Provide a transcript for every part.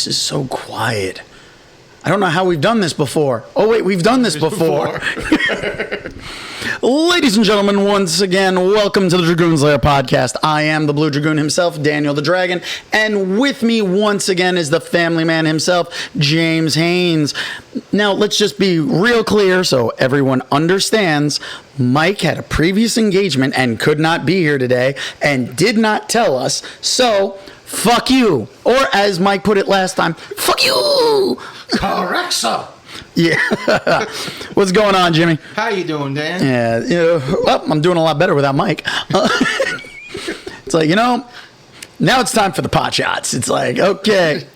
is so quiet. I don't know how we've done this before. Oh, wait, we've done this before. Ladies and gentlemen, once again, welcome to the Dragoon's Lair podcast. I am the Blue Dragoon himself, Daniel the Dragon, and with me once again is the family man himself, James Haynes. Now, let's just be real clear so everyone understands. Mike had a previous engagement and could not be here today and did not tell us, so fuck you. Or as Mike put it last time, fuck you. Correct, sir. Yeah. What's going on, Jimmy? How you doing, Dan? Yeah. Well, I'm doing a lot better without Mike. It's like, now it's time for the pot shots. It's like, okay.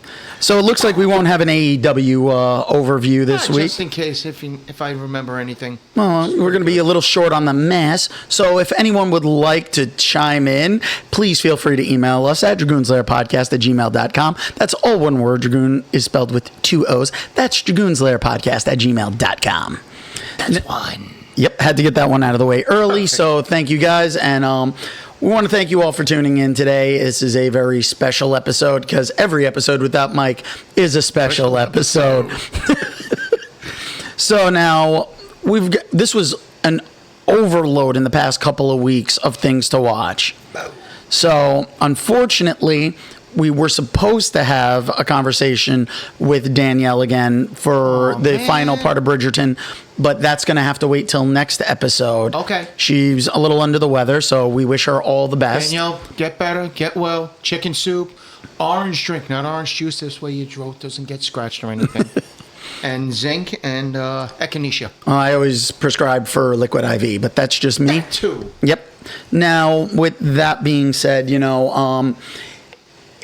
So it looks like we won't have an AEW overview this week. Just in case, if I remember anything. Well, we're going to be a little short on the mess. So if anyone would like to chime in, please feel free to email us at dragoonslairpodcast@gmail.com. That's all one word. Dragoon is spelled with 2 O's. That's dragoonslairpodcast@gmail.com. That's one. Yep, had to get that one out of the way early. Perfect. So thank you guys. And we want to thank you all for tuning in today. This is a very special episode because every episode without Mike is a special episode. So now this was an overload in the past couple of weeks of things to watch. So unfortunately, we were supposed to have a conversation with Danielle again for the final part of Bridgerton, but that's going to have to wait till next episode. Okay. She's a little under the weather, so we wish her all the best. Danielle, get better, get well. Chicken soup, orange drink, not orange juice. This way your throat doesn't get scratched or anything. And zinc and echinacea. I always prescribe for liquid IV, but that's just me. That too. Yep. Now, with that being said,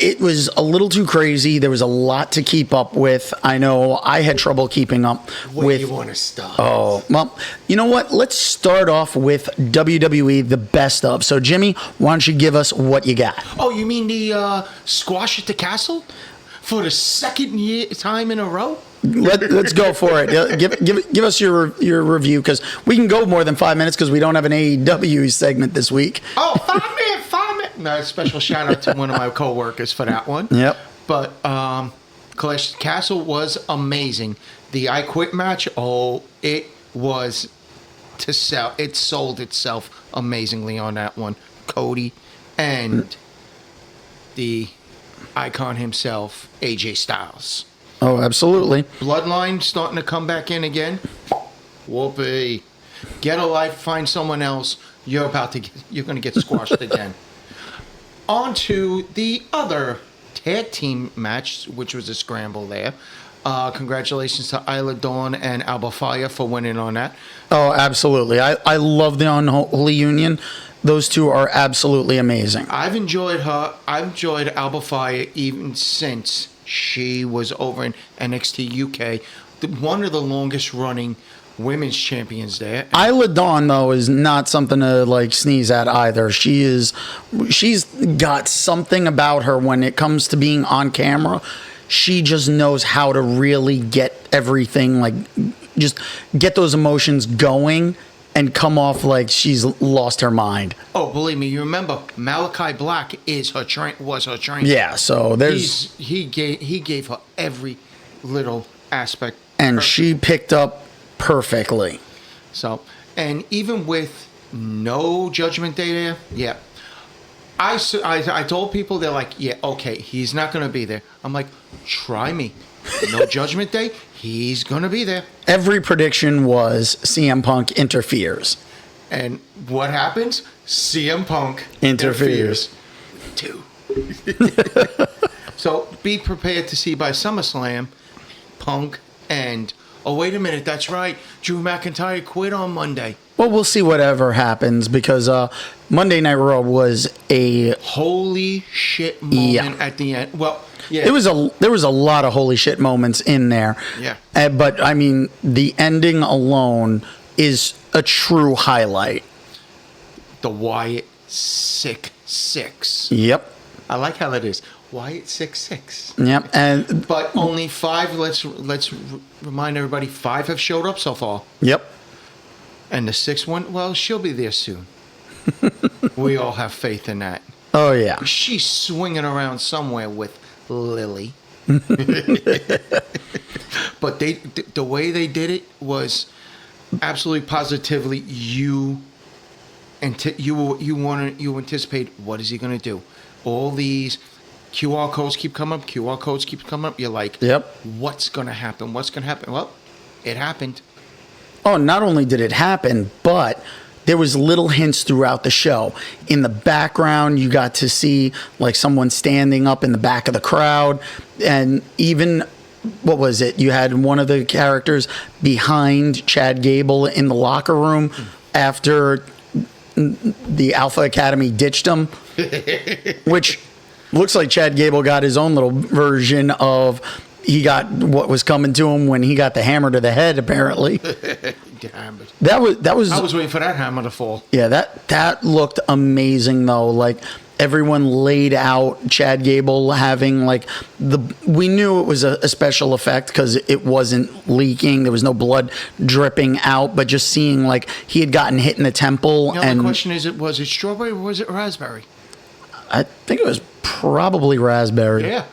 it was a little too crazy. There was a lot to keep up with. I know I had trouble keeping up with... Where do you want to start? Oh, well, you know what? Let's start off with WWE, the best of. So, Jimmy, why don't you give us what you got? Oh, you mean the squash at the castle? For the second time in a row? Let's go for it. Give us your review, because we can go more than 5 minutes because we don't have an AEW segment this week. Oh, 5 minutes. No, special shout out to one of my co-workers for that one. Yep. But Clash Castle was amazing. The I Quit match, it was to sell. It sold itself amazingly on that one. Cody and the icon himself, AJ Styles. Oh, absolutely. Bloodline starting to come back in again. Whoopee. Get a life, find someone else. You're going to get squashed again. On to the other tag team match, which was a scramble there. Congratulations to Isla Dawn and Alba Fire for winning on that. Oh, absolutely. I love the Unholy Union. Those two are absolutely amazing. I've enjoyed her. I've enjoyed Alba Fire even since she was over in NXT UK. One of the longest running women's champions there. Isla Dawn, though, is not something to sneeze at either. She's got something about her when it comes to being on camera. She just knows how to really get everything, just get those emotions going and come off like she's lost her mind. Oh, believe me, you remember Malachi Black was her trainer. Yeah, so there's he gave her every little aspect, and she picked up perfectly. So, and even with no Judgment Day there, yeah. I told people, they're like, yeah, okay, he's not going to be there. I'm like, try me. No Judgment Day, he's going to be there. Every prediction was CM Punk interferes. And what happens? CM Punk interferes. Two. So be prepared to see by SummerSlam, Punk and... Oh, wait a minute, that's right. Drew McIntyre quit on Monday. Well, we'll see whatever happens, because Monday Night Raw was a... holy shit moment at the end. Well, yeah. There was a lot of holy shit moments in there. Yeah. But, I mean, the ending alone is a true highlight. The Wyatt 6-6. Yep. I like how that is. Wyatt 6-6. Yep. But only 5, let's remind everybody, 5 have showed up so far. Yep. And the 6th one, well, she'll be there soon. We all have faith in that. Oh, yeah. She's swinging around somewhere with Lily. But the way they did it was absolutely positively you anticipate what is he going to do. All these QR codes keep coming up. You're like, Yep. What's going to happen? Well, it happened. Oh, not only did it happen, but there was little hints throughout the show. In the background, you got to see like someone standing up in the back of the crowd, and even what was it? You had one of the characters behind Chad Gable in the locker room after the Alpha Academy ditched him, which looks like Chad Gable got his own little version of. He got what was coming to him when he got the hammer to the head. Apparently, that was. I was waiting for that hammer to fall. Yeah, that looked amazing though. Like everyone laid out Chad Gable having like we knew it was a special effect because it wasn't leaking. There was no blood dripping out, but just seeing like he had gotten hit in the temple. The question is, was it strawberry or was it raspberry? I think it was probably raspberry. Yeah.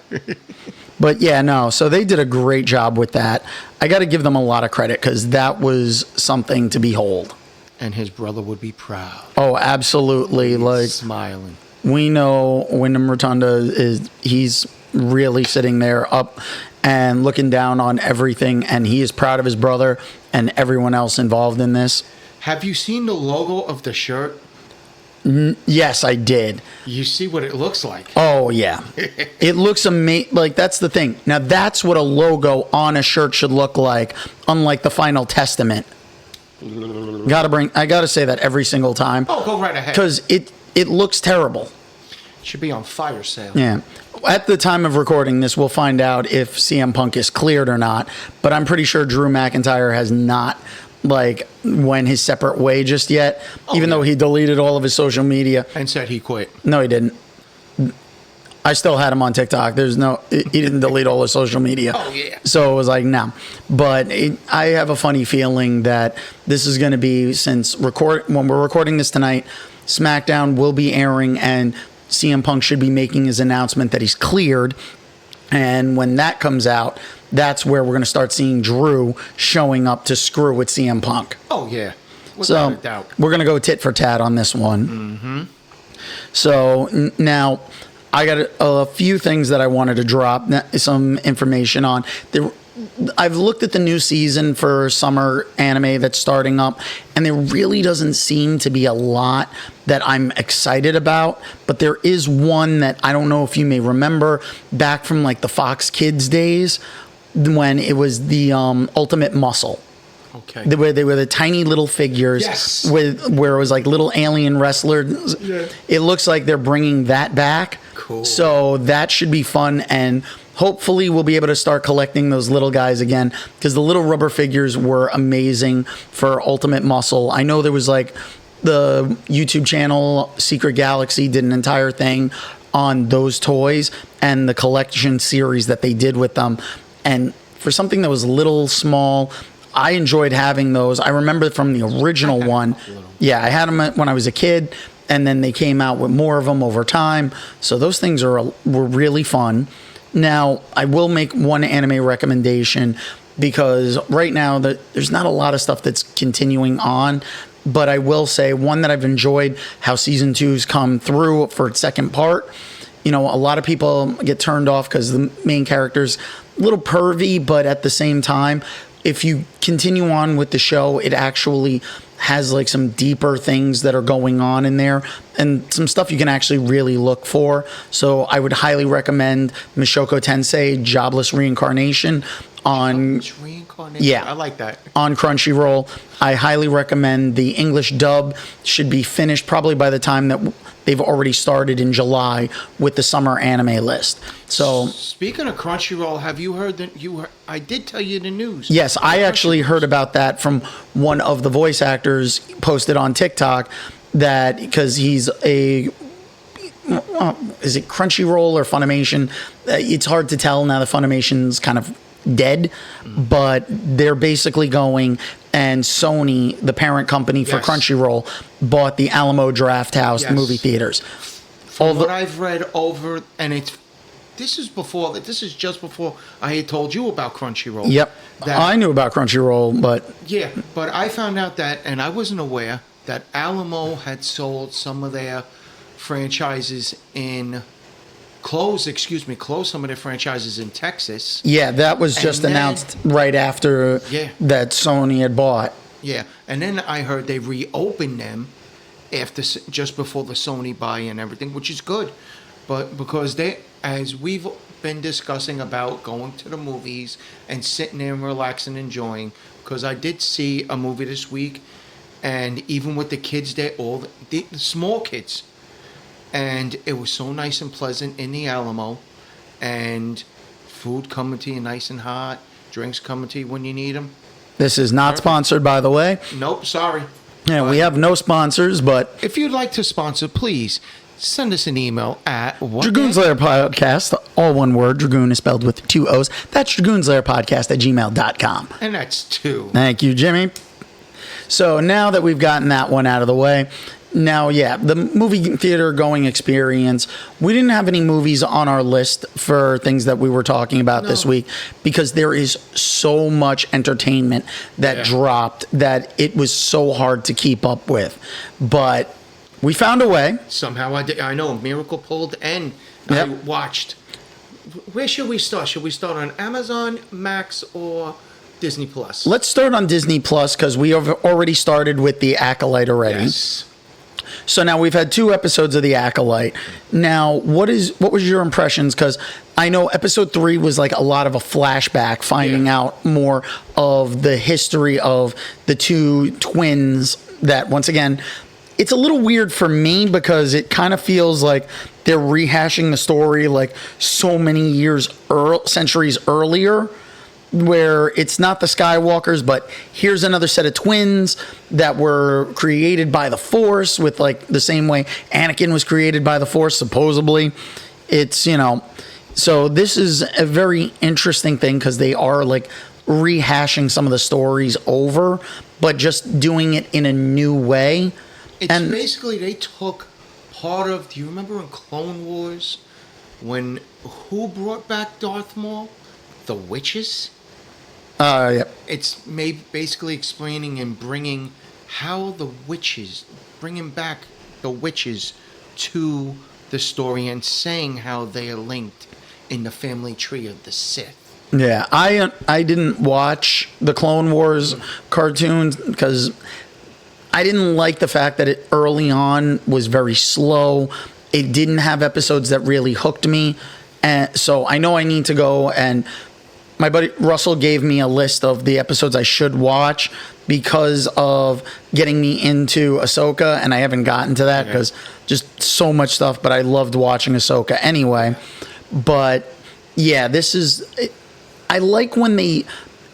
But yeah, no. So they did a great job with that. I got to give them a lot of credit because that was something to behold. And his brother would be proud. Oh, absolutely. He's like smiling. We know Wyndham Rotunda he's really sitting there up and looking down on everything, and he is proud of his brother and everyone else involved in this. Have you seen the logo of the shirt? Yes, I did. You see what it looks like. Oh, yeah. It looks amazing. Like, that's the thing. Now, that's what a logo on a shirt should look like, unlike the Final Testament. I gotta say that every single time. Oh, go right ahead. Because it looks terrible. It should be on fire sale. Yeah. At the time of recording this, we'll find out if CM Punk is cleared or not. But I'm pretty sure Drew McIntyre has not went his separate way just yet, even though he deleted all of his social media. And said he quit. No, he didn't. I still had him on TikTok. He didn't delete all his social media. Oh, yeah. So it was like, no. But I have a funny feeling that this is going to be, when we're recording this tonight, SmackDown will be airing and CM Punk should be making his announcement that he's cleared. And when that comes out, that's where we're going to start seeing Drew showing up to screw with CM Punk. Oh, yeah. Without a doubt. We're going to go tit for tat on this one. Mm-hmm. So now I got a few things that I wanted to drop some information on. I've looked at the new season for summer anime that's starting up, and there really doesn't seem to be a lot that I'm excited about. But there is one that I don't know if you may remember back from like the Fox Kids days when it was the Ultimate Muscle. Okay. They were the tiny little figures. Yes. Where it was like little alien wrestlers. Yeah. It looks like they're bringing that back. Cool. So that should be fun, and hopefully we'll be able to start collecting those little guys again, because the little rubber figures were amazing for Ultimate Muscle. I know there was like the YouTube channel Secret Galaxy did an entire thing on those toys and the collection series that they did with them. And for something that was a little small, I enjoyed having those. I remember from the original one. Yeah, I had them when I was a kid, and then they came out with more of them over time. So those things were really fun. Now, I will make one anime recommendation because right now there's not a lot of stuff that's continuing on. But I will say one that I've enjoyed, how season 2's come through for its second part. You know, a lot of people get turned off because the main character's a little pervy, but at the same time, if you continue on with the show, it actually has like some deeper things that are going on in there and some stuff you can actually really look for. So I would highly recommend Mishoko Tensei Jobless Reincarnation on Yeah, I like that. On Crunchyroll. I highly recommend the English dub. Should be finished probably by the time that they've already started in July with the summer anime list. So speaking of Crunchyroll, have you heard that I did tell you the news? Yes, I actually heard about that from one of the voice actors posted on TikTok, that because he's is it Crunchyroll or Funimation? It's hard to tell now that Funimation's kind of dead, but they're basically going, and Sony, the parent company for Crunchyroll, bought the Alamo Drafthouse movie theaters. From what I've read over, and this is just before I had told you about Crunchyroll. Yep. I knew about Crunchyroll, but Yeah, but I found out that, and I wasn't aware, that Alamo had sold some of their franchises closed some of their franchises in Texas. yeah, that was just And then- announced right after Yeah. that Sony had bought. Yeah, and then I heard they reopened them just before the Sony buy and everything, which is good. But because as we've been discussing about going to the movies and sitting there and relaxing, enjoying, because I did see a movie this week, and even with the kids there, all the small kids, and it was so nice and pleasant in the Alamo, and food coming to you nice and hot, drinks coming to you when you need them. This is not sponsored, by the way. Nope, sorry. Yeah, we have no sponsors, but If you'd like to sponsor, please send us an email at Dragoon's Lair Podcast, all one word. Dragoon is spelled with 2 O's. That's Dragoon's Lair Podcast at gmail.com. And that's 2. Thank you, Jimmy. So now that we've gotten that one out of the way, now, yeah, the movie theater going experience. We didn't have any movies on our list for things that we were talking about this week because there is so much entertainment that dropped that it was so hard to keep up with. But we found a way. Somehow I know Miracle pulled and Yep. I watched. Where should we start? Should we start on Amazon, Max, or Disney Plus? Let's start on Disney Plus because we have already started with the Acolyte already. Yes. So now we've had 2 episodes of the Acolyte. Now, what was your impressions? Because I know episode 3 was like a lot of a flashback, finding out more of the history of the 2 twins. That once again, it's a little weird for me because it kind of feels like they're rehashing the story like so many centuries earlier, where it's not the Skywalkers, but here's another set of twins that were created by the Force, with like the same way Anakin was created by the Force, supposedly. It's, so this is a very interesting thing because they are like rehashing some of the stories over, but just doing it in a new way. It's basically they took part of. Do you remember in Clone Wars when who brought back Darth Maul? The witches. Yeah. It's basically explaining and bringing back the witches to the story and saying how they are linked in the family tree of the Sith. Yeah, I didn't watch the Clone Wars cartoons because I didn't like the fact that it early on was very slow. It didn't have episodes that really hooked me. And so I know I need to go, and my buddy Russell gave me a list of the episodes I should watch because of getting me into Ahsoka, and I haven't gotten to that because just so much stuff, but I loved watching Ahsoka anyway. But yeah, I like when they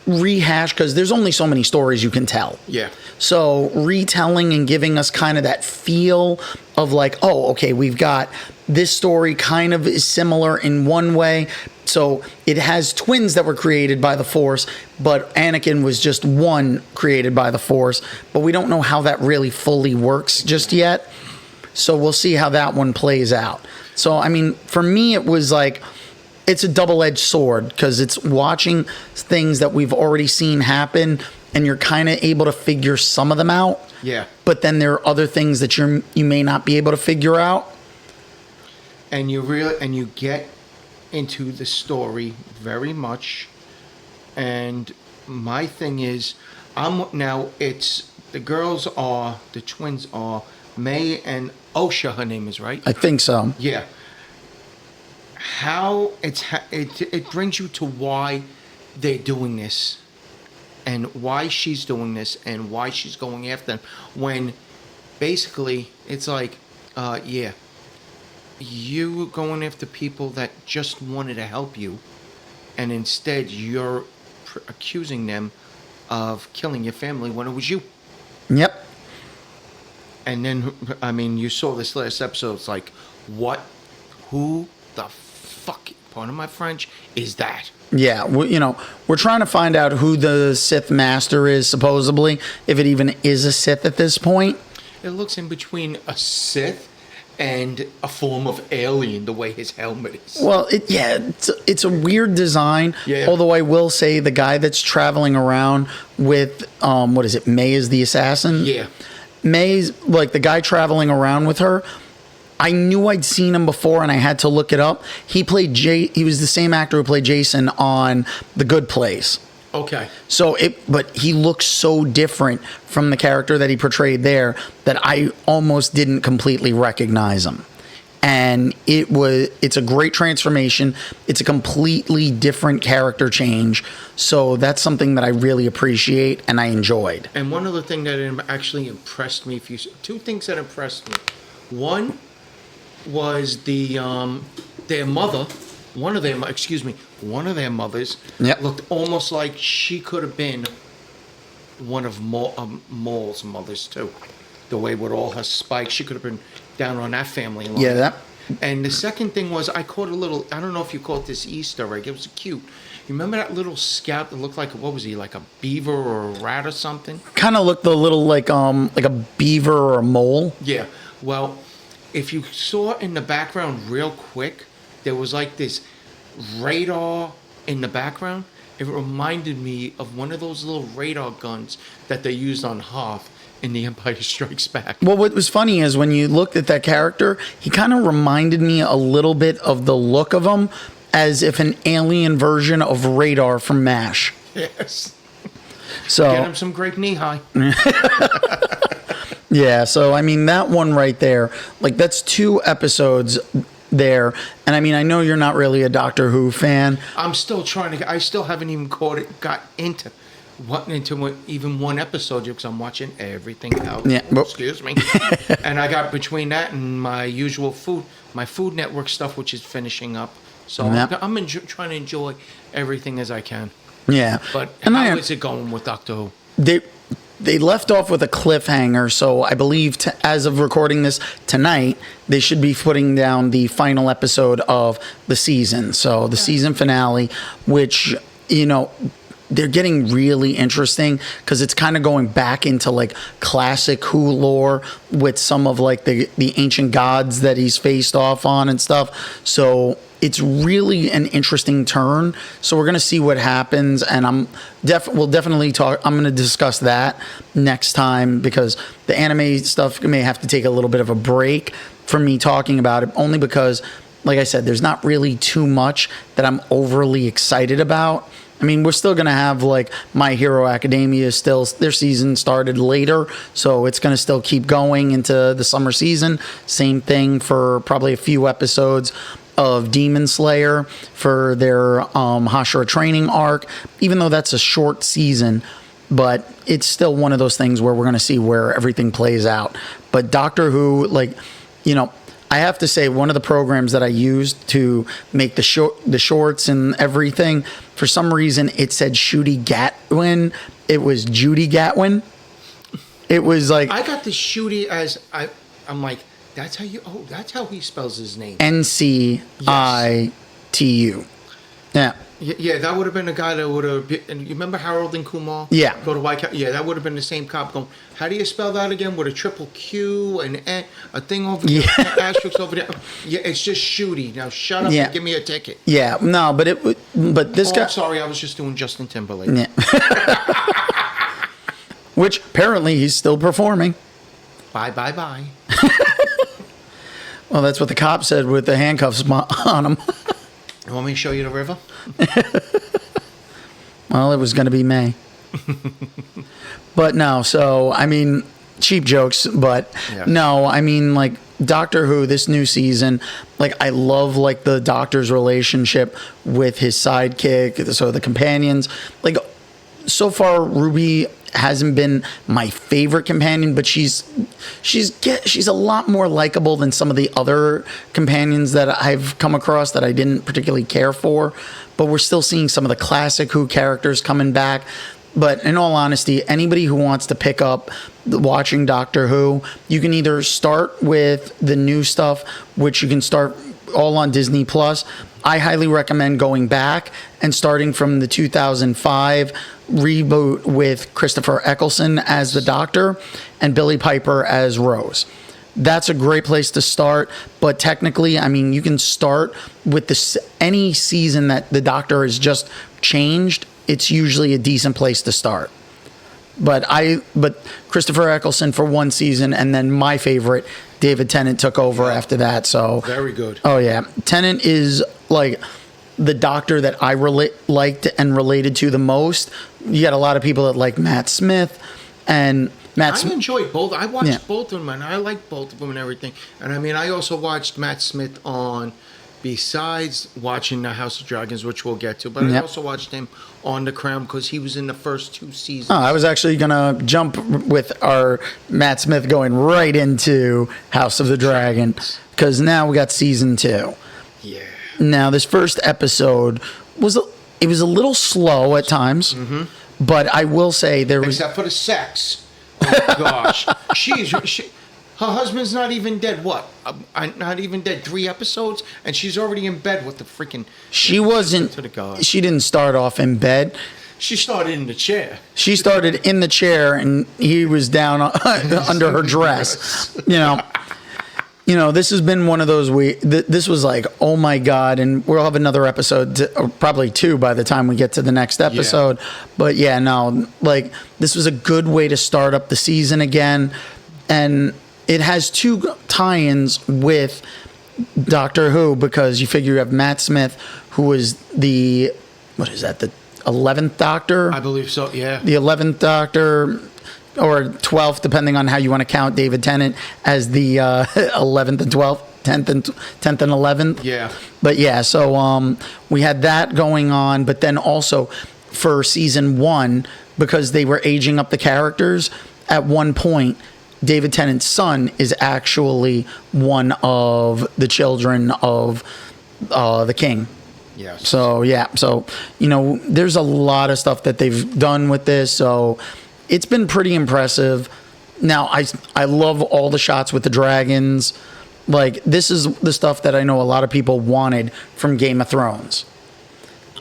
rehash because there's only so many stories you can tell. Yeah. So retelling and giving us kind of that feel of like, oh, okay, we've got this story kind of is similar in one way. So it has twins that were created by the Force, but Anakin was just one created by the Force. But we don't know how that really fully works just yet. So we'll see how that one plays out. So, I mean, for me, it was like, it's a double-edged sword because it's watching things that we've already seen happen, and you're kind of able to figure some of them out. Yeah. But then there are other things that you may not be able to figure out. And you get into the story very much. And my thing is, the twins are May and Osha, her name is, right? I think so. Yeah. How it brings you to why they're doing this, and why she's doing this, and why she's going after them. When basically it's like, you were going after people that just wanted to help you, and instead you're accusing them of killing your family when it was you. Yep. And then, I mean, you saw this last episode. It's like, what? Who the fuck, pardon my French, is that? Yeah, we're trying to find out who the Sith Master is, supposedly, if it even is a Sith at this point. It looks in between a Sith and a form of alien the way his helmet is. Well, it's a weird design. Yeah. Although I will say the guy that's traveling around with what is it? May is the assassin. Yeah. May's like the guy traveling around with her. I knew I'd seen him before, and I had to look it up. He was the same actor who played Jason on The Good Place. Okay. But he looks so different from the character that he portrayed there that I almost didn't completely recognize him. And it's a great transformation. It's a completely different character change. So that's something that I really appreciate and I enjoyed. And one other thing that actually impressed me, two things that impressed me. One was their mother. One of their mothers Yep. looked almost like she could have been one of Maul's mothers too. The way with all her spikes, she could have been down on that family line. Yeah, that. And the second thing was I caught a little, I don't know if you caught this Easter egg. It was cute. You remember that little scout that looked like, what was he, like a beaver or a rat or something? Kind of looked a little like a beaver or a mole. Yeah. Well, if you saw in the background real quick, there was like this radar in the background. It reminded me of one of those little radar guns that they used on Hoth in The Empire Strikes Back. Well, what was funny is when you looked at that character, he kind of reminded me a little bit of the look of him, as if an alien version of Radar from MASH. Yes. So Get him some grape knee-high. yeah, so I mean that one right there, like that's 2 episodes there, and I mean I know you're not really a Doctor Who fan. I'm still I still haven't even got into even one episode because I'm watching everything else. Yeah, excuse me. And I got between that and my usual my Food Network stuff, which is finishing up. So I'm trying to enjoy everything as I can. Yeah, But and how is it going with Doctor Who? They left off with a cliffhanger, so I believe as of recording this tonight, they should be putting down the final episode of the season. So the season finale, which, they're getting really interesting because it's kind of going back into like classic Who lore with some of like the ancient gods that he's faced off on and stuff. So it's really an interesting turn. So we're going to see what happens. And we'll definitely talk. I'm going to discuss that next time because the anime stuff may have to take a little bit of a break from me talking about it, only because, like I said, there's not really too much that I'm overly excited about. I mean, we're still going to have like My Hero Academia their season started later, so it's going to still keep going into the summer season. Same thing for probably a few episodes of Demon Slayer for their Hashira training arc, even though that's a short season, but it's still one of those things where we're going to see where everything plays out. But Doctor Who, I have to say, one of the programs that I used to make the shorts and everything, for some reason it said Shooty Gatwin. It was Judy Gatwin. It was like I got the Shooty as I'm like, that's how he spells his name. NCITU. Yeah. Yeah, that would have been a guy that would have been, and you remember Harold and Kumar? Yeah. Go to White Cap. Yeah, that would have been the same cop going, how do you spell that again? With a triple Q and a thing over there, asterisk over there. Yeah, it's just Shooty. Now shut up and give me a ticket. Yeah, no, but this guy. I'm sorry, I was just doing Justin Timberlake. Yeah. Which apparently he's still performing. Bye. Well, that's what the cop said with the handcuffs on him. You want me to show you the river? Well, it was going to be May. But no, so, I mean, cheap jokes, but no, I mean, like, Doctor Who, this new season, like, I love, like, the Doctor's relationship with his sidekick, so the companions. Like, so far, Ruby hasn't been my favorite companion, but she's a lot more likable than some of the other companions that I've come across that I didn't particularly care for. But we're still seeing some of the classic Who characters coming back. But in all honesty, anybody who wants to pick up watching Doctor Who, you can either start with the new stuff, which you can start all on Disney Plus. I highly recommend going back and starting from the 2005 reboot with Christopher Eccleston as the Doctor and Billie Piper as Rose. that's a great place to start. But technically, I mean, you can start with any season that the Doctor has just changed. It's usually a decent place to start. But Christopher Eccleston for one season, and then my favorite, David Tennant, took over after that. So very good. Oh yeah, Tennant is like the Doctor that I liked and related to the most. You got a lot of people that like Matt Smith, and I enjoyed both. I watched both of them, and I liked both of them and everything. And I mean, I also watched Matt Smith on, besides watching The House of Dragons, which we'll get to, but I also watched him on The Crown because he was in the first 2 seasons. Oh, I was actually going to jump with our Matt Smith going right into House of the Dragon, because now we got season 2. Yeah. Now, this first episode was a little slow at times, but I will say there was... Except for the sex. Oh, gosh. Her husband's not even dead, what? Not even dead 3 episodes? And she's already in bed with the freaking... She didn't start off in bed. She started in the chair. She started in the chair, and he was down under her dress. You know, this has been one of those this was like, oh my God, and we'll have another episode, or probably 2 by the time we get to the next episode. Yeah. But yeah, no, like, this was a good way to start up the season again. And it has 2 tie-ins with Doctor Who, because you figure you have Matt Smith, who is the 11th Doctor? I believe so, yeah. The 11th Doctor, or 12th, depending on how you want to count David Tennant as the 11th and 12th, 10th and 11th. Yeah. But yeah, so we had that going on, but then also for season 1, because they were aging up the characters, at one point, David Tennant's son is actually one of the children of the king. Yes. So, yeah. So, there's a lot of stuff that they've done with this. So, it's been pretty impressive. Now, I love all the shots with the dragons. Like, this is the stuff that I know a lot of people wanted from Game of Thrones.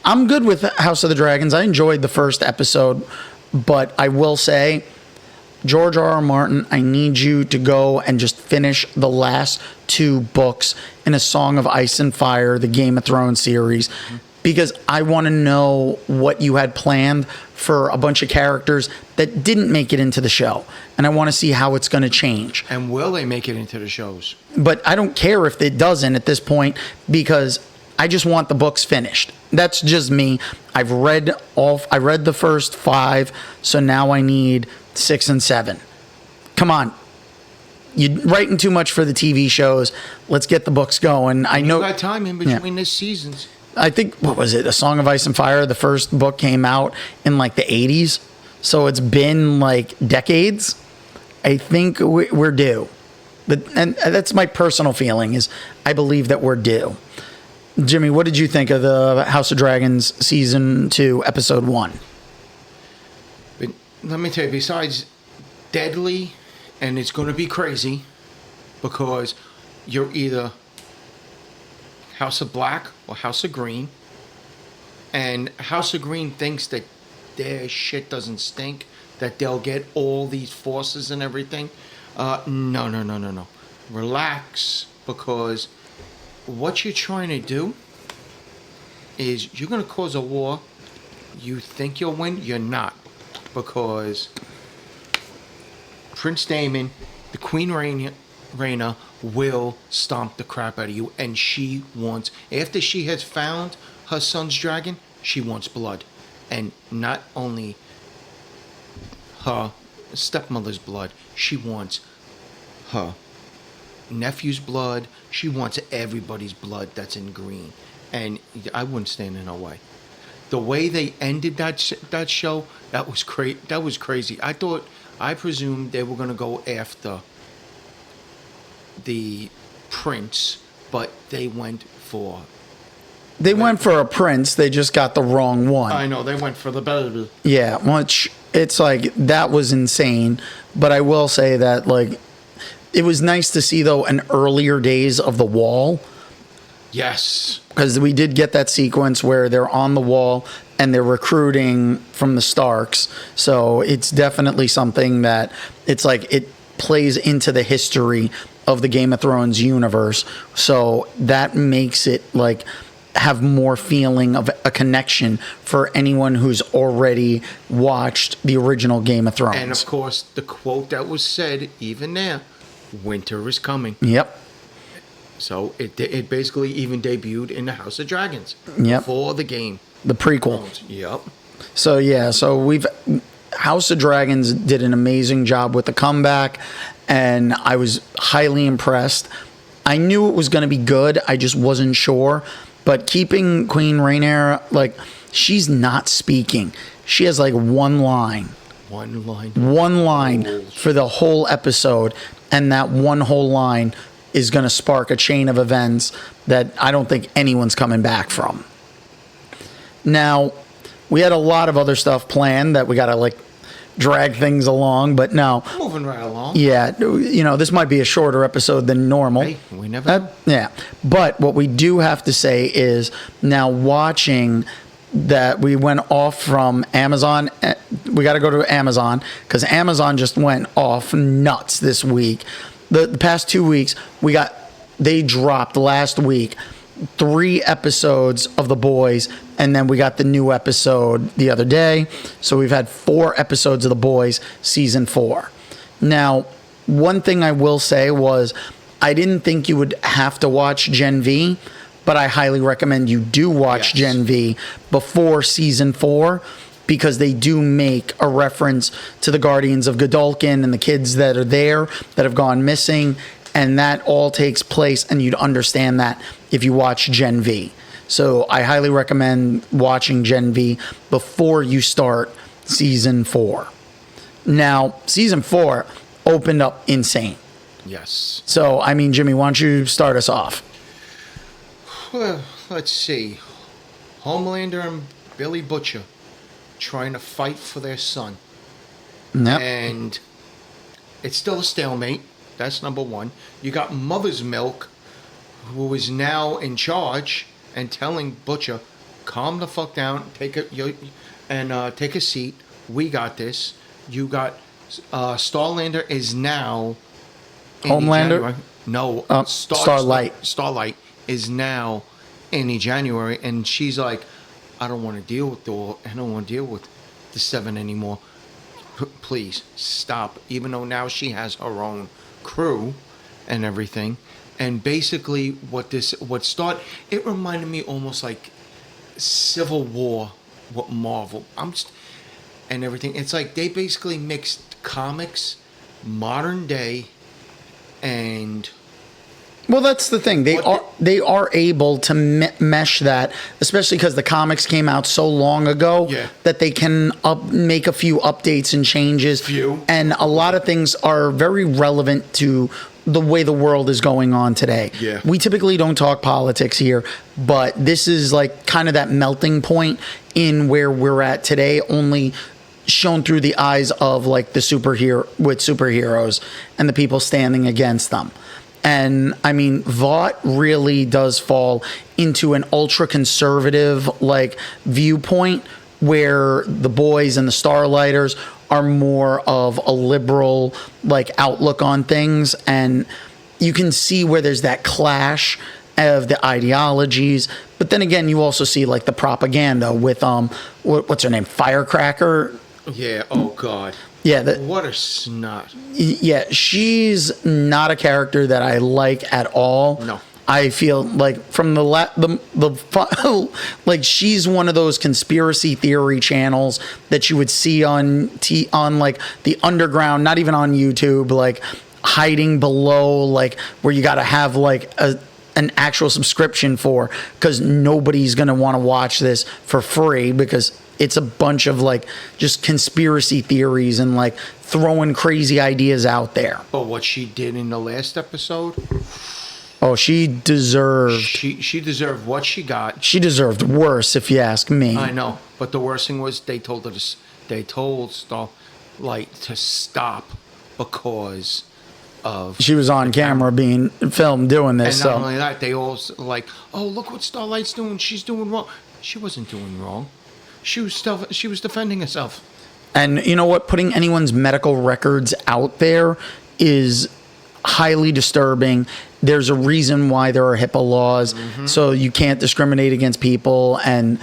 I'm good with House of the Dragons. I enjoyed the first episode, but I will say, George R.R. Martin, I need you to go and just finish the last 2 books in A Song of Ice and Fire, the Game of Thrones series, because I want to know what you had planned for a bunch of characters that didn't make it into the show. And I want to see how it's going to change. And will they make it into the shows? But I don't care if it doesn't at this point, because I just want the books finished. That's just me. I read the first 5, so now I need 6 and 7. Come on. You're writing too much for the TV shows. Let's get the books going. I know you got time in between the seasons. I think, what was it? A Song of Ice and Fire, the first book came out in like the 80s. So it's been like decades. I think we're due. And that's my personal feeling, is I believe that we're due. Jimmy, what did you think of the House of Dragons season 2, episode 1? But let me tell you, besides deadly, and it's going to be crazy, because you're either House of Black or House of Green, and House of Green thinks that their shit doesn't stink, that they'll get all these forces and everything. No. Relax, because what you're trying to do is you're going to cause a war. You think you'll win, you're not, because Prince Daemon, the Queen Rhaena will stomp the crap out of you, and she wants, after she has found her son's dragon, she wants blood. And not only her stepmother's blood, she wants her nephew's blood, she wants everybody's blood that's in green. And I wouldn't stand in her way. The way they ended that show, that was crazy. I presumed they were going to go after the prince, but they went for a prince. They just got the wrong one. I know, they went for the baby. Yeah, which it's like, that was insane. But I will say that, like, it was nice to see, though, an earlier days of the Wall. Yes. Because we did get that sequence where they're on the Wall and they're recruiting from the Starks. So it's definitely something that it's like it plays into the history of the Game of Thrones universe. So that makes it like have more feeling of a connection for anyone who's already watched the original Game of Thrones. And of course, the quote that was said, even there, winter is coming. Yep. So it basically even debuted in the House of Dragons. Yep. For the game. The prequel. Yep. So yeah, House of Dragons did an amazing job with the comeback, and I was highly impressed. I knew it was going to be good. I just wasn't sure. But keeping Queen Rhaenyra, like, she's not speaking. She has like one line. One line. One line for the whole episode, and that one whole line is going to spark a chain of events that I don't think anyone's coming back from. Now, we had a lot of other stuff planned that we got to like drag things along, but no. Moving right along. Yeah, this might be a shorter episode than normal. Hey, we never know. Yeah, but what we do have to say is now watching that we went off from Amazon. We got to go to Amazon because Amazon just went off nuts this week. The past 2 weeks, they dropped last week 3 episodes of The Boys, and then we got the new episode the other day. So we've had 4 episodes of The Boys, season 4. Now, one thing I will say was I didn't think you would have to watch Gen V, but I highly recommend you do watch Gen V before season 4, because they do make a reference to the Guardians of Godolphin and the kids that are there that have gone missing, and that all takes place, and you'd understand that if you watch Gen V. So I highly recommend watching Gen V before you start season 4. Now, season 4 opened up insane. Yes. So, I mean, Jimmy, why don't you start us off? Well, let's see. Homelander and Billy Butcher trying to fight for their son. Yep. And it's still a stalemate. That's number one. You got Mother's Milk, who is now in charge and telling Butcher, calm the fuck down, take a seat. We got this. You got Starlander is now Homelander? No, Starlight. Starlight is now in January, and she's like, I don't want to deal with the 7 anymore. Please stop. Even though now she has her own crew and everything, and basically it reminded me almost like Civil War with Marvel. And everything. It's like they basically mixed comics, modern day, and well, that's the thing. They are able to mesh that, especially because the comics came out so long ago that they can make a few updates and changes. And a lot of things are very relevant to the way the world is going on today. Yeah. We typically don't talk politics here, but this is like kind of that melting point in where we're at today, only shown through the eyes of like the superheroes and the people standing against them. And I mean, Vought really does fall into an ultra conservative like viewpoint where the boys and the Starlighters are more of a liberal like outlook on things, and you can see where there's that clash of the ideologies. But then again, you also see like the propaganda with what's her name, Firecracker. Yeah. Oh God. Yeah. What a snot. Yeah, she's not a character that I like at all. No. I feel like from like she's one of those conspiracy theory channels that you would see on like the underground, not even on YouTube, like hiding below, like where you got to have like an actual subscription for, because nobody's going to want to watch this for free because it's a bunch of like just conspiracy theories and like throwing crazy ideas out there. But what she did in the last episode, oh, she deserved. She deserved what she got. She deserved worse, if you ask me. I know, but the worst thing was they told Starlight to stop because of she was on camera being filmed doing this. And not only that, they all like, oh, look what Starlight's doing. She's doing wrong. She wasn't doing wrong. She was defending herself. And you know what? Putting anyone's medical records out there is highly disturbing. There's a reason why there are HIPAA laws, so you can't discriminate against people. And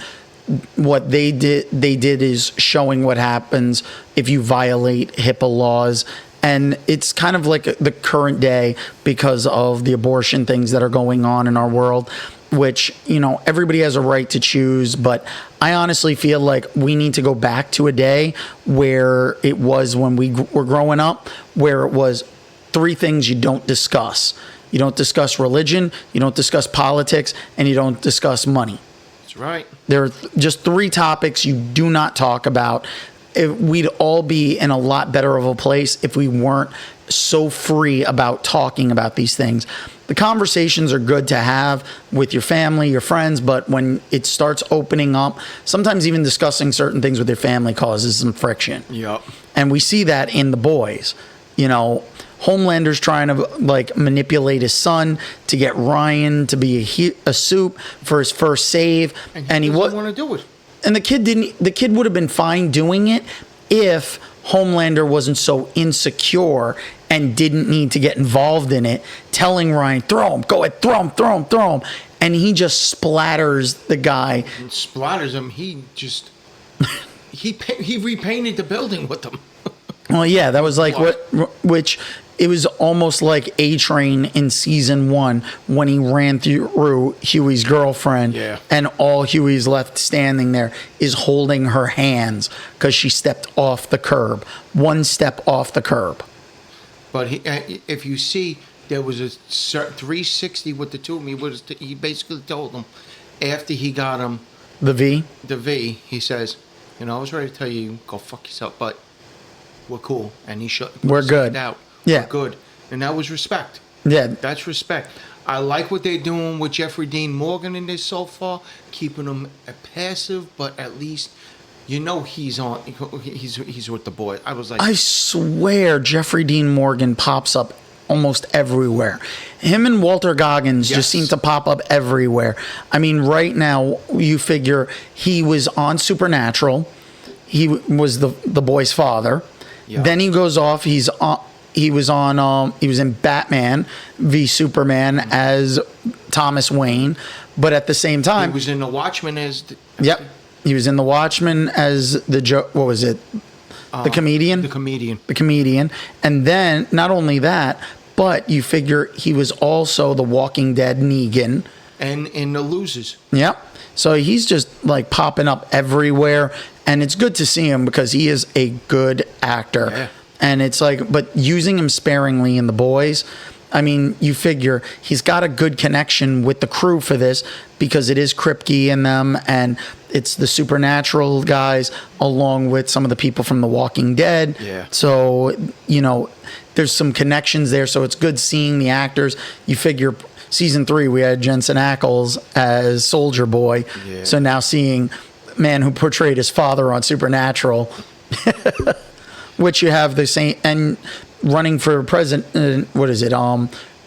what they did is showing what happens if you violate HIPAA laws. And it's kind of like the current day because of the abortion things that are going on in our world, which, you know, everybody has a right to choose. But I honestly feel like we need to go back to a day where it was when we were growing up, where it was 3 things you don't discuss. You don't discuss religion, you don't discuss politics, and you don't discuss money. That's right. There are just 3 topics you do not talk about. We'd all be in a lot better of a place if we weren't so free about talking about these things. The conversations are good to have with your family, your friends, but when it starts opening up, sometimes even discussing certain things with your family causes some friction. Yep. And we see that in The Boys. You know, Homelander's trying to like manipulate his son to get Ryan to be a soup for his first save, And he doesn't want to do it. And the kid would have been fine doing it if Homelander wasn't so insecure and didn't need to get involved in it, telling Ryan, throw him, go ahead, throw him. And he just splatters the guy. And splatters him. He just, he repainted the building with them. Well, yeah, that was like which it was almost like A-Train in season 1 when he ran through Huey's girlfriend, and all Huey's left standing there is holding her hands because she stepped off the curb, 1 step off the curb. But if you see, there was a 360 with the 2 of them. He basically told them after he got him the V, he says, you know, I was ready to tell you, go fuck yourself, but we're cool, and he shut. We're good. Out. Yeah, we're good, and that was respect. Yeah, that's respect. I like what they're doing with Jeffrey Dean Morgan in this so far, keeping him passive, but at least you know he's on. He's with the boy. I was like, I swear, Jeffrey Dean Morgan pops up almost everywhere. Him and Walter Goggins just seem to pop up everywhere. I mean, right now you figure he was on Supernatural. He was the boy's father. Yeah. Then he goes off. He was in Batman v Superman as Thomas Wayne, but at the same time he was in The Watchmen as he was in The Watchmen as what was it? The comedian? The comedian. And then not only that, but you figure he was also the Walking Dead Negan. And in The Losers. Yep. So he's just like popping up everywhere, and it's good to see him because he is a good actor. Yeah. And it's like, but using him sparingly in The Boys, I mean, you figure he's got a good connection with the crew for this because it is Kripke in them, and it's the Supernatural guys along with some of the people from The Walking Dead. Yeah. So, you know, there's some connections there. So it's good seeing the actors. You figure season 3, we had Jensen Ackles as Soldier Boy. Yeah. So now seeing man who portrayed his father on Supernatural, which you have the same, and running for president, what is it?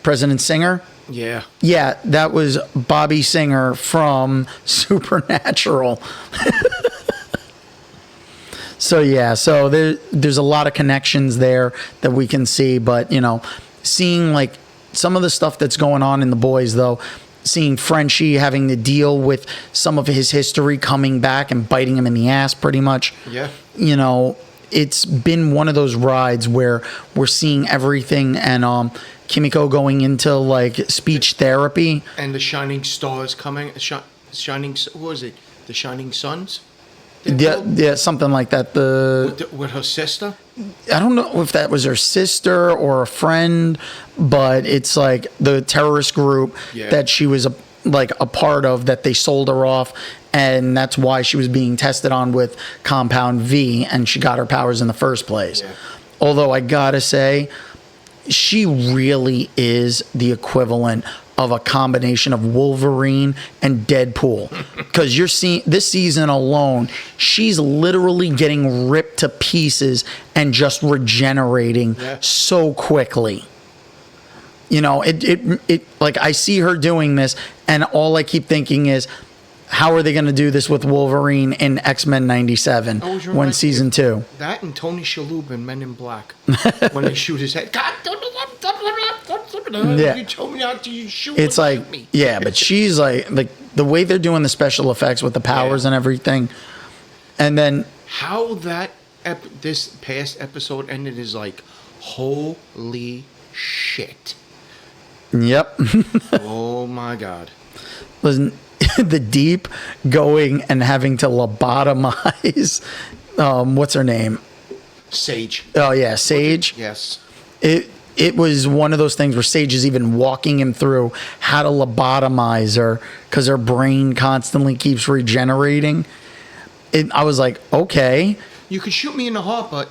President Singer? Yeah. Yeah, that was Bobby Singer from Supernatural. So there's a lot of connections there that we can see, but you know, seeing like some of the stuff that's going on in The Boys, though, seeing Frenchie having to deal with some of his history coming back and biting him in the ass pretty much. Yeah. You know, it's been one of those rides where we're seeing everything, and Kimiko going into like speech therapy. And the Shining Stars coming. Shining, what was it? The Shining Suns? Yeah, something like that. With her sister? I don't know if that was her sister or a friend, but it's like the terrorist group that she was a part of, that they sold her off, and that's why she was being tested on with Compound V, and she got her powers in the first place. Yeah. Although I gotta say, she really is the equivalent of a combination of Wolverine and Deadpool, because you're seeing this season alone, she's literally getting ripped to pieces and just regenerating so quickly. You know, it like I see her doing this, and all I keep thinking is, how are they going to do this with Wolverine in X-Men 97 when season 2? That and Tony Shalhoub in Men in Black when they shoot his head. God, don't know what. Yeah. You told me not to shoot. It's like, shoot me. yeah, but she's like the way they're doing the special effects with the powers and everything, and then How that this past episode ended is like, holy shit. yep. Oh my god. Listen, the Deep going and having to lobotomize, what's her name? Sage. Oh yeah, Sage. Yes. It was one of those things where Sage is even walking him through how to lobotomize her because her brain constantly keeps regenerating. I was like, okay. You could shoot me in the heart, but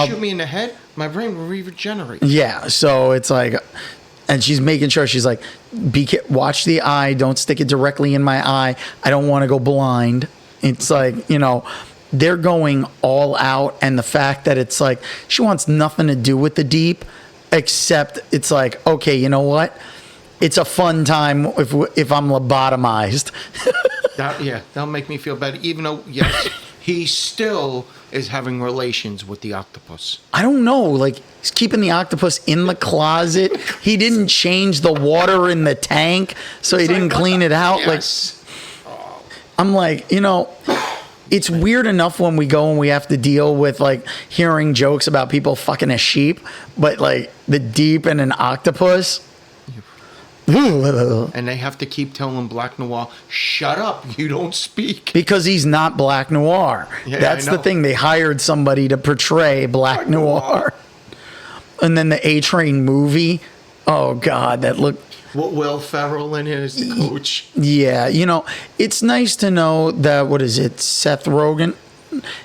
shoot me in the head, my brain will regenerate. Yeah, so it's like, and she's making sure, she's like, watch the eye, don't stick it directly in my eye. I don't want to go blind. It's like, they're going all out, and the fact that it's like she wants nothing to do with the Deep, except it's like, okay, you know what? It's a fun time if I'm lobotomized. That'll make me feel better. Even though, yes, he still is having relations with the octopus. I don't know. Like, he's keeping the octopus in the closet. He didn't change the water in the tank, so he didn't clean it out. Yes. Like, I'm like, it's weird enough when we go and we have to deal with like hearing jokes about people fucking a sheep, but like the Deep and an octopus. And they have to keep telling Black Noir, shut up, you don't speak. Because he's not Black Noir. Yeah, That's I know. the thing. They hired somebody to portray Black Noir. And then the A-Train movie. Oh, God, that looked... What Will Ferrell in it as the coach. Yeah, it's nice to know that, what is it, Seth Rogen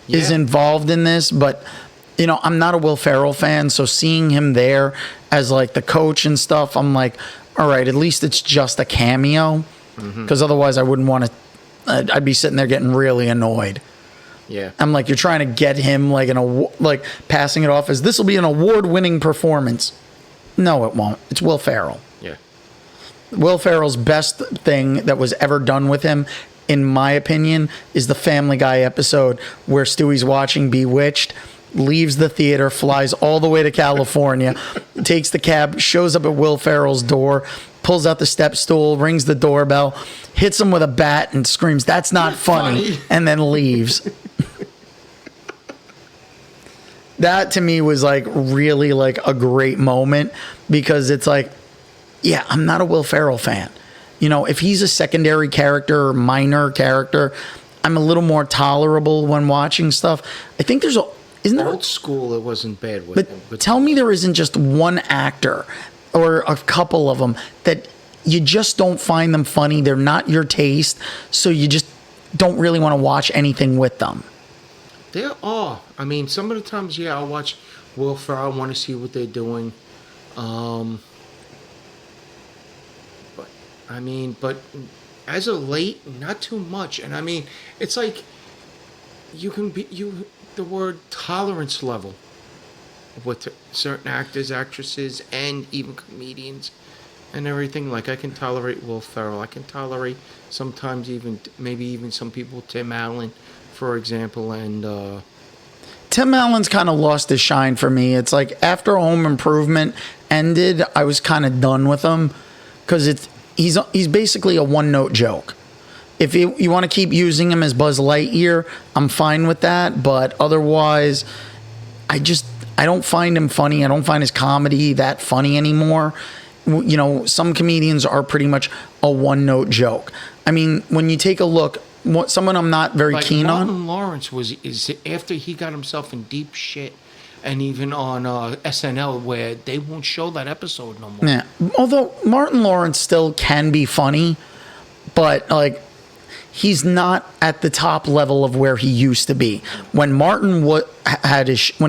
is Yeah. involved in this, but, I'm not a Will Ferrell fan, so seeing him there as, like, the coach and stuff, I'm like, all right, at least it's just a cameo, because otherwise I wouldn't want to, I'd be sitting there getting really annoyed. Yeah. I'm like, you're trying to get him, like passing it off as, this will be an award-winning performance. No, it won't. It's Will Ferrell. Yeah. Will Ferrell's best thing that was ever done with him, in my opinion, is the Family Guy episode where Stewie's watching Bewitched, leaves the theater, flies all the way to California, takes the cab, shows up at Will Ferrell's door, pulls out the step stool, rings the doorbell, hits him with a bat and screams, "That's not funny," and then leaves. That to me was like really like a great moment, because it's like, yeah, I'm not a Will Ferrell fan. If he's a secondary character or minor character, I'm a little more tolerable when watching stuff. I think isn't there Old school, it wasn't bad with but him. tell me there isn't just one actor or a couple of them that you just don't find them funny. They're not your taste, so you just don't really want to watch anything with them. There are. I mean, some of the times, yeah, I'll watch Will Ferrell. I want to see what they're doing. But as of late, not too much. And I mean, it's like the word tolerance level with certain actors, actresses, and even comedians and everything. Like, I can tolerate Will Ferrell. I can tolerate sometimes maybe even some people, Tim Allen, for example, and Tim Allen's kind of lost his shine for me. It's like after Home Improvement ended, I was kind of done with him, because he's basically a one-note joke. If you want to keep using him as Buzz Lightyear, I'm fine with that. But otherwise, I don't find him funny. I don't find his comedy that funny anymore. Some comedians are pretty much a one-note joke. I mean, when you take a look, someone I'm not very keen on. Martin Lawrence is after he got himself in deep shit, and even on SNL, where they won't show that episode no more. Yeah. Although Martin Lawrence still can be funny, but like, he's not at the top level of where he used to be. When Martin when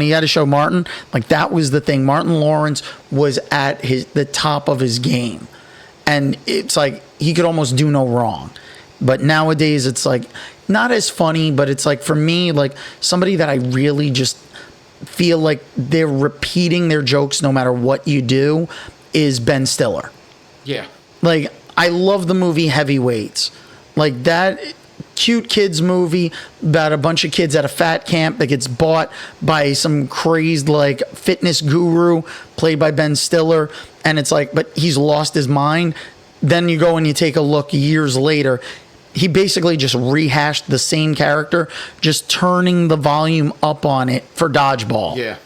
he had a show Martin, like, that was the thing. Martin Lawrence was at the top of his game, and it's like he could almost do no wrong. But nowadays, it's like not as funny. But it's like, for me, like, somebody that I really just feel like they're repeating their jokes no matter what you do is Ben Stiller. Yeah. Like, I love the movie Heavyweights. Like, that cute kids movie about a bunch of kids at a fat camp that gets bought by some crazed like fitness guru played by Ben Stiller, and it's like, but he's lost his mind. Then you go and you take a look years later, he basically just rehashed the same character, just turning the volume up on it for Dodgeball. Yeah.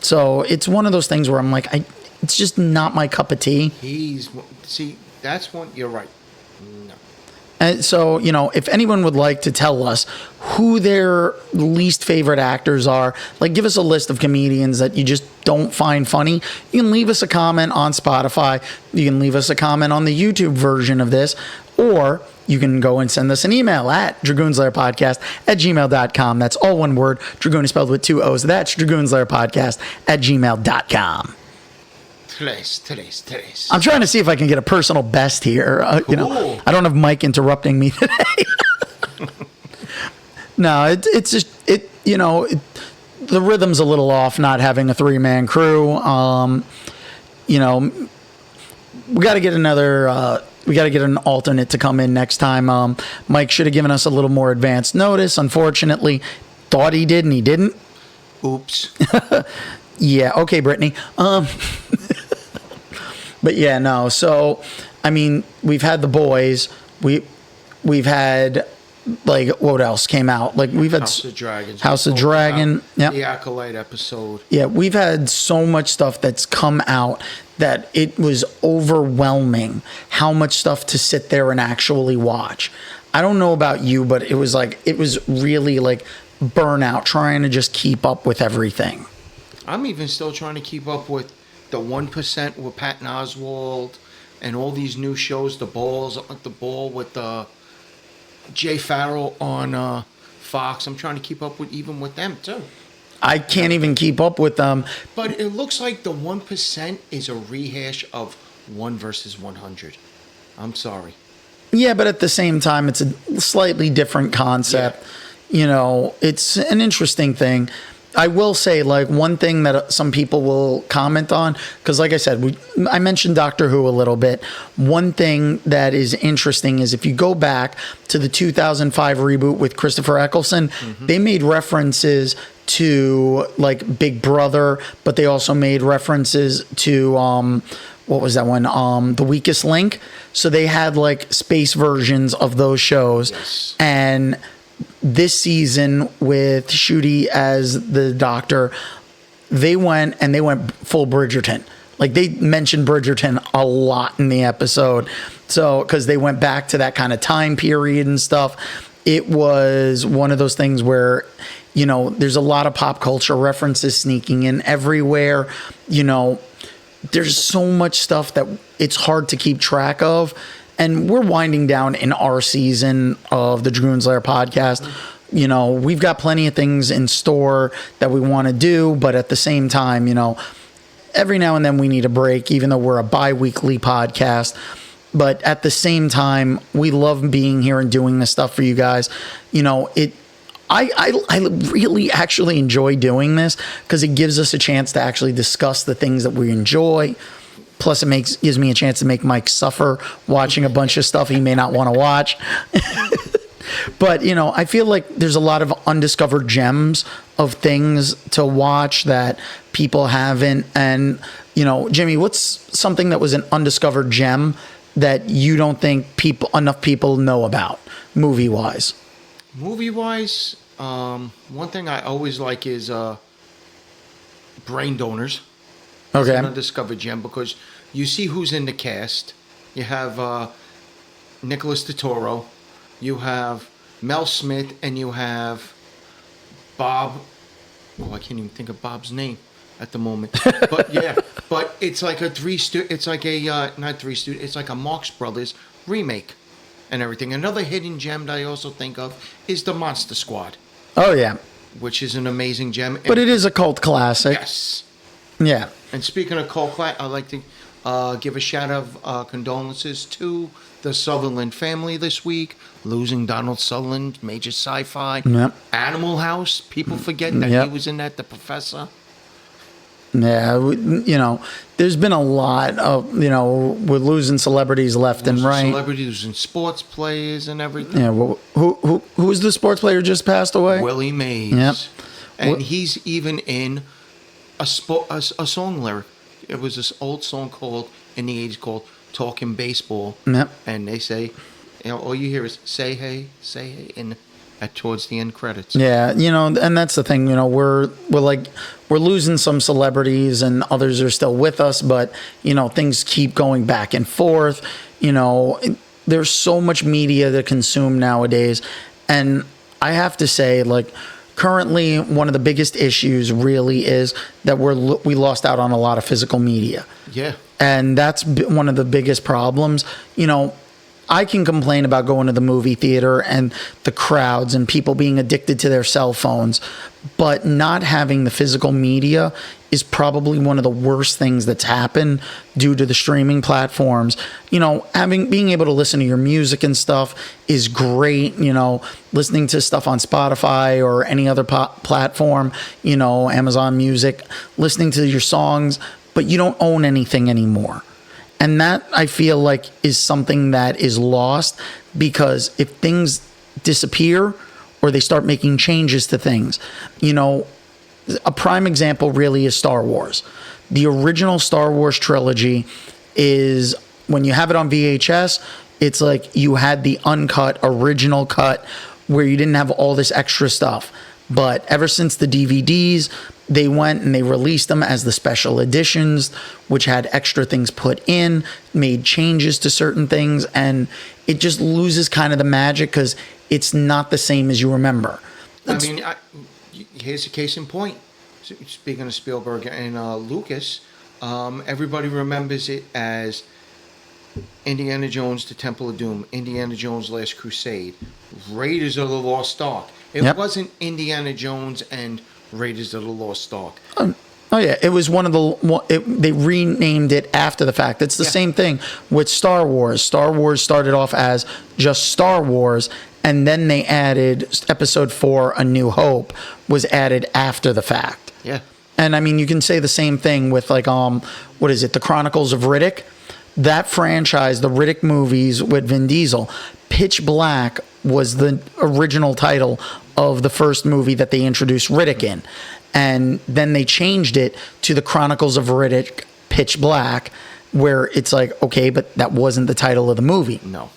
So it's one of those things where I'm like, it's just not my cup of tea. That's one, you're right. No. And so, if anyone would like to tell us who their least favorite actors are, like give us a list of comedians that you just don't find funny, you can leave us a comment on Spotify. You can leave us a comment on the YouTube version of this, or you can go and send us an email at dragoonslairpodcast@gmail.com. That's all one word. Dragoon is spelled with 2 O's. That's dragoonslairpodcast@gmail.com. Today's. I'm trying to see if I can get a personal best here. Cool. I don't have Mike interrupting me today. No, it's just the rhythm's a little off not having a 3-man crew. We got to get another. We got to get an alternate to come in next time. Mike should have given us a little more advance notice. Unfortunately, thought he did and he didn't. Oops. Yeah. Okay, Brittany. But yeah, no. So, I mean, we've had The Boys. We've had, like, what else came out? Like, we've had House of Dragons. House of Dragon. Yeah. The Acolyte episode. Yeah, we've had so much stuff that's come out that it was overwhelming how much stuff to sit there and actually watch. I don't know about you, but it was really like burnout trying to just keep up with everything. I'm even still trying to keep up with the 1% with Patton Oswalt and all these new shows. The Ball with Jay Farrell on Fox. I'm trying to keep up with them too. I can't even keep up with them. But it looks like the 1% is a rehash of 1 versus 100. I'm sorry. Yeah, but at the same time, it's a slightly different concept. Yeah. It's an interesting thing. I will say, like, one thing that some people will comment on, because like I said, I mentioned Doctor Who a little bit. One thing that is interesting is if you go back to the 2005 reboot with Christopher Eccleston, they made references to, like, Big Brother, but they also made references to, what was that one? The Weakest Link. So they had, like, space versions of those shows. Yes. And this season with Ncuti as the Doctor, they went full Bridgerton. Like, they mentioned Bridgerton a lot in the episode. So, because they went back to that kind of time period and stuff. It was one of those things where, there's a lot of pop culture references sneaking in everywhere. There's so much stuff that it's hard to keep track of. And we're winding down in our season of the Dragoon's Lair podcast. We've got plenty of things in store that we want to do, but at the same time, every now and then we need a break, even though we're a bi-weekly podcast. But at the same time, we love being here and doing this stuff for you guys. I really actually enjoy doing this because it gives us a chance to actually discuss the things that we enjoy. Plus, it gives me a chance to make Mike suffer watching a bunch of stuff he may not want to watch. But, I feel like there's a lot of undiscovered gems of things to watch that people haven't. And, Jimmy, what's something that was an undiscovered gem that you don't think enough people know about, movie-wise? Movie-wise, one thing I always like is brain donors. Okay. It's an undiscovered gem because you see who's in the cast. You have Nicholas Totoro, you have Mel Smith, and you have Bob. Oh, I can't even think of Bob's name at the moment. But yeah, but it's like it's like a it's like a Marx Brothers remake and everything. Another hidden gem that I also think of is the Monster Squad. Oh yeah, which is an amazing gem. But it is a cult classic. Yes. Yeah. And speaking of cult classic, I'd like to give a shout of condolences to the Sutherland family this week, losing Donald Sutherland, major sci-fi. Yep. Animal House, people forget that he was in that, the professor. Yeah, there's been a lot of, we're losing celebrities left and right. Celebrities and sports players and everything. Yeah, well, who was the sports player who just passed away? Willie Mays. Yep. And he's even in a song lyric. It was this old song called, in the 80s, called Talking Baseball. Yep. And they say, all you hear is, say hey, and towards the end credits. Yeah, and that's the thing, we're losing some celebrities and others are still with us, but things keep going back and forth. There's so much media to consume nowadays, and I have to say, currently one of the biggest issues really is that we lost out on a lot of physical media. Yeah. And that's one of the biggest problems. I can complain about going to the movie theater and the crowds and people being addicted to their cell phones, but not having the physical media is probably one of the worst things that's happened due to the streaming platforms. Being able to listen to your music and stuff is great. Listening to stuff on Spotify or any other platform, Amazon Music, listening to your songs, but you don't own anything anymore. And that, I feel like, is something that is lost, because if things disappear or they start making changes to things, a prime example really is Star Wars. The original Star Wars trilogy is, when you have it on VHS, it's like you had the uncut original cut where you didn't have all this extra stuff. But ever since the DVDs, they went and they released them as the special editions, which had extra things put in, made changes to certain things, and it just loses kind of the magic because it's not the same as you remember. Here's a case in point. Speaking of Spielberg and Lucas, everybody remembers it as Indiana Jones, The Temple of Doom, Indiana Jones, Last Crusade, Raiders of the Lost Ark. It wasn't Indiana Jones and Raiders of the Lost Ark. Oh yeah, it was one of the. They renamed it after the fact. It's the same thing with Star Wars. Star Wars started off as just Star Wars, and then they added Episode 4, A New Hope, was added after the fact. Yeah. And you can say the same thing with what is it, The Chronicles of Riddick? That franchise, the Riddick movies with Vin Diesel, Pitch Black was the original title of the first movie that they introduced Riddick in. And then they changed it to The Chronicles of Riddick, Pitch Black, where it's like, okay, but that wasn't the title of the movie. No.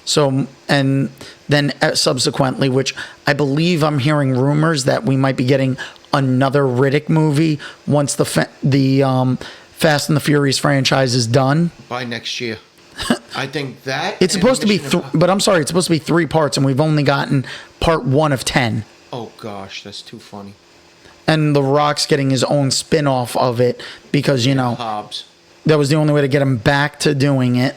So, and then subsequently, which I believe I'm hearing rumors that we might be getting another Riddick movie once the Fast and the Furious franchise is done. By next year. I think that... It's supposed to be... but I'm sorry, it's supposed to be 3 parts, and we've only gotten part 1 of 10. Oh, gosh, that's too funny. And The Rock's getting his own spin-off of it because, Hobbs. That was the only way to get him back to doing it.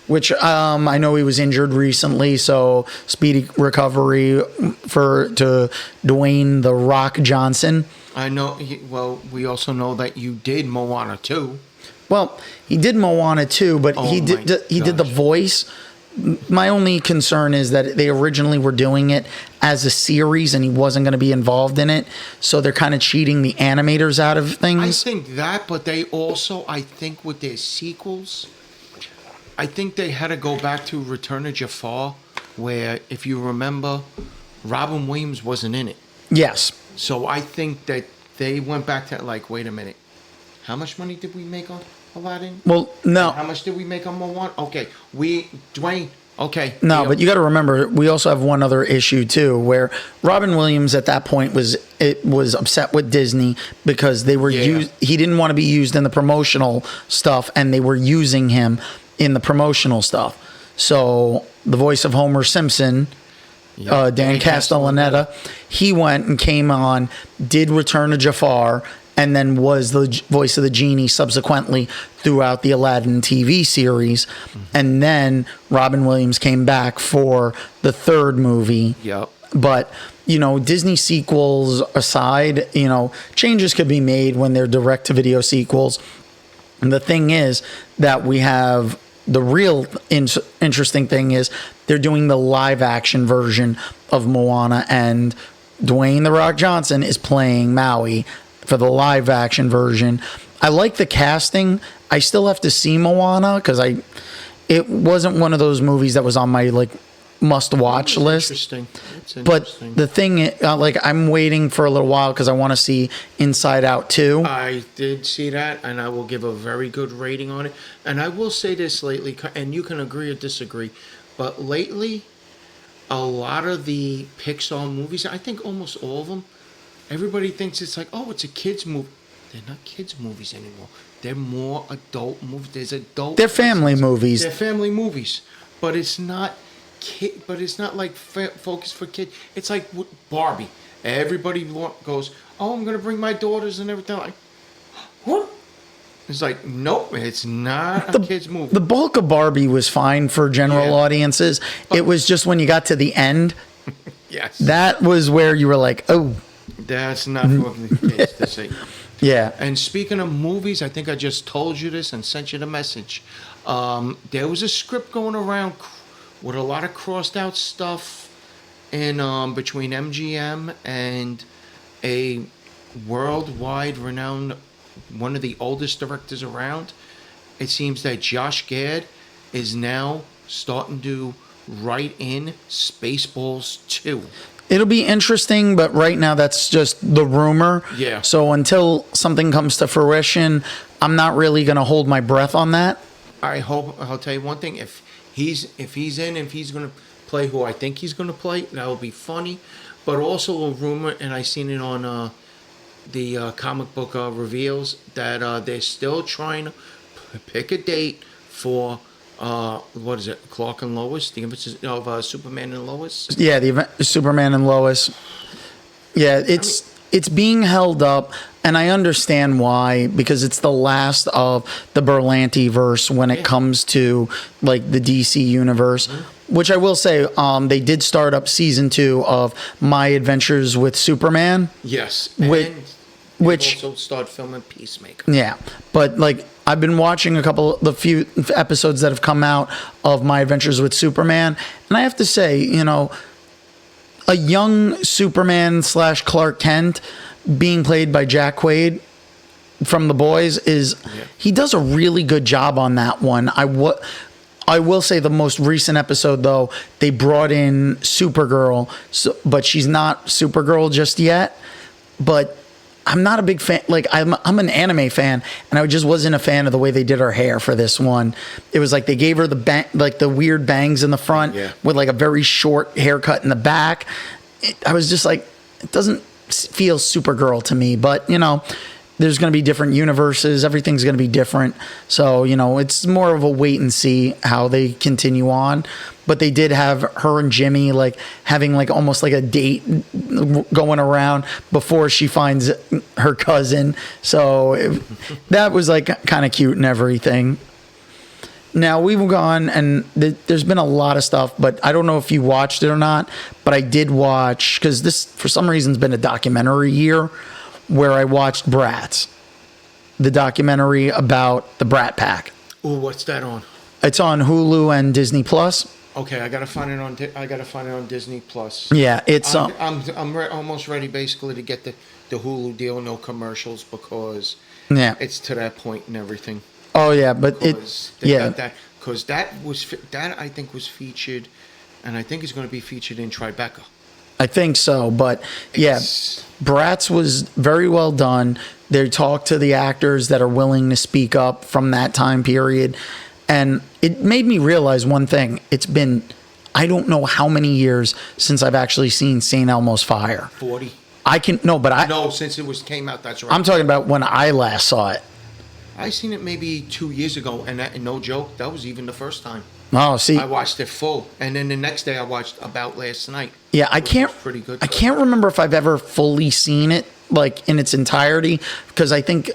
Which I know he was injured recently, so speedy recovery to Dwayne The Rock Johnson. I know. We also know that you did Moana 2. Well, he did Moana 2, but he did the voice. My only concern is that they originally were doing it as a series and he wasn't going to be involved in it. So they're kind of cheating the animators out of things. I think that, but they also, I think with their sequels, I think they had to go back to Return of Jafar, where, if you remember, Robin Williams wasn't in it. Yes. So I think that they went back to, wait a minute. How much money did we make on Aladdin? Well, no. How much did we make on Moana? Okay. Dwayne, okay. No, but you got to remember, we also have one other issue too, where Robin Williams at that point was upset with Disney because they were he didn't want to be used in the promotional stuff, and they were using him in the promotional stuff. So the voice of Homer Simpson, Dan Castellaneta, he went and came on, did Return of Jafar, and then was the voice of the genie subsequently throughout the Aladdin TV series. Mm-hmm. And then Robin Williams came back for the third movie. Yep. But, Disney sequels aside, changes could be made when they're direct-to-video sequels. And the thing is that we have the real interesting thing is they're doing the live-action version of Moana, and Dwayne The Rock Johnson is playing Maui. for the live action version. I like the casting. I still have to see Moana because it wasn't one of those movies that was on my like must watch list. Interesting. It's But interesting. the thing, like, I'm waiting for a little while because I want to see Inside Out 2. I did see that, and I will give a very good rating on it. And I will say this lately, and you can agree or disagree, but lately, a lot of the Pixar movies, I think almost all of them, everybody thinks it's like, oh, it's a kids movie. They're not kids movies anymore. They're more adult movies. There's adult. They're family movies. They're family movies, but it's not kid. But it's not like focused for kids. It's like Barbie. Everybody goes, oh, I'm gonna bring my daughters and everything. Like, what? It's like, nope, it's not a kids movie. The bulk of Barbie was fine for general audiences. It was just when you got to the end, Yes. that was where you were like, oh, That's not for the kids to see. yeah. And speaking of movies, I think I just told you this and sent you the message. There was a script going around with a lot of crossed out stuff in between MGM and a worldwide renowned, one of the oldest directors around. It seems that Josh Gad is now starting to write in Spaceballs 2. It'll be interesting, but right now that's just the rumor. Yeah. So until something comes to fruition, I'm not really going to hold my breath on that. I'll tell you one thing, if he's going to play who I think he's going to play, that will be funny. But also a rumor, and I seen it on the comic book reveals, that they're still trying to pick a date for what is it, Clark and Lois, the emphasis of Superman and Lois. Yeah, the event, Superman and Lois. Yeah, it's being held up, and I understand why, because it's the last of the Berlanti verse when it comes to like the DC universe. Which I will say, they did start up season 2 of My Adventures with Superman. Yes, Which- and which- also start filming Peacemaker. Yeah, but like I've been watching the few episodes that have come out of My Adventures with Superman, and I have to say, you know, a young Superman / Clark Kent being played by Jack Quaid from The Boys he does a really good job on that one. I will say the most recent episode, though, they brought in Supergirl, but she's not Supergirl just yet. But I'm not a big fan. Like, I'm an anime fan, and I just wasn't a fan of the way they did her hair for this one. It was like they gave her the weird bangs in the front with like a very short haircut in the back. I was just like, it doesn't feel Supergirl to me. But, you know, there's going to be different universes. Everything's going to be different. So, you know, it's more of a wait and see how they continue on. But they did have her and Jimmy like having like almost like a date going around before she finds her cousin. So that was like kind of cute and everything. Now we've gone and there's been a lot of stuff, but I don't know if you watched it or not. But I did watch, because this for some reason has been a documentary year, where I watched Bratz, the documentary about the Brat Pack. Ooh, what's that on? It's on Hulu and Disney Plus. Okay, I gotta find it on Disney Plus. Yeah, it's I'm almost ready basically to get the Hulu deal, no commercials, because yeah. it's to that point and everything. Oh yeah, but Because that I think was featured, and I think it's going to be featured in Tribeca. I think so, but yeah, Bratz was very well done. They talked to the actors that are willing to speak up from that time period. And it made me realize one thing. It's been, I don't know how many years since I've actually seen St. Elmo's Fire. 40. No, since it came out, that's right. I'm talking about when I last saw it. I seen it maybe 2 years ago, and no joke, that was even the first time. Oh, see, I watched it full, and then the next day I watched About Last Night. Yeah, I can't. Pretty good. I can't remember if I've ever fully seen it like in its entirety, because I think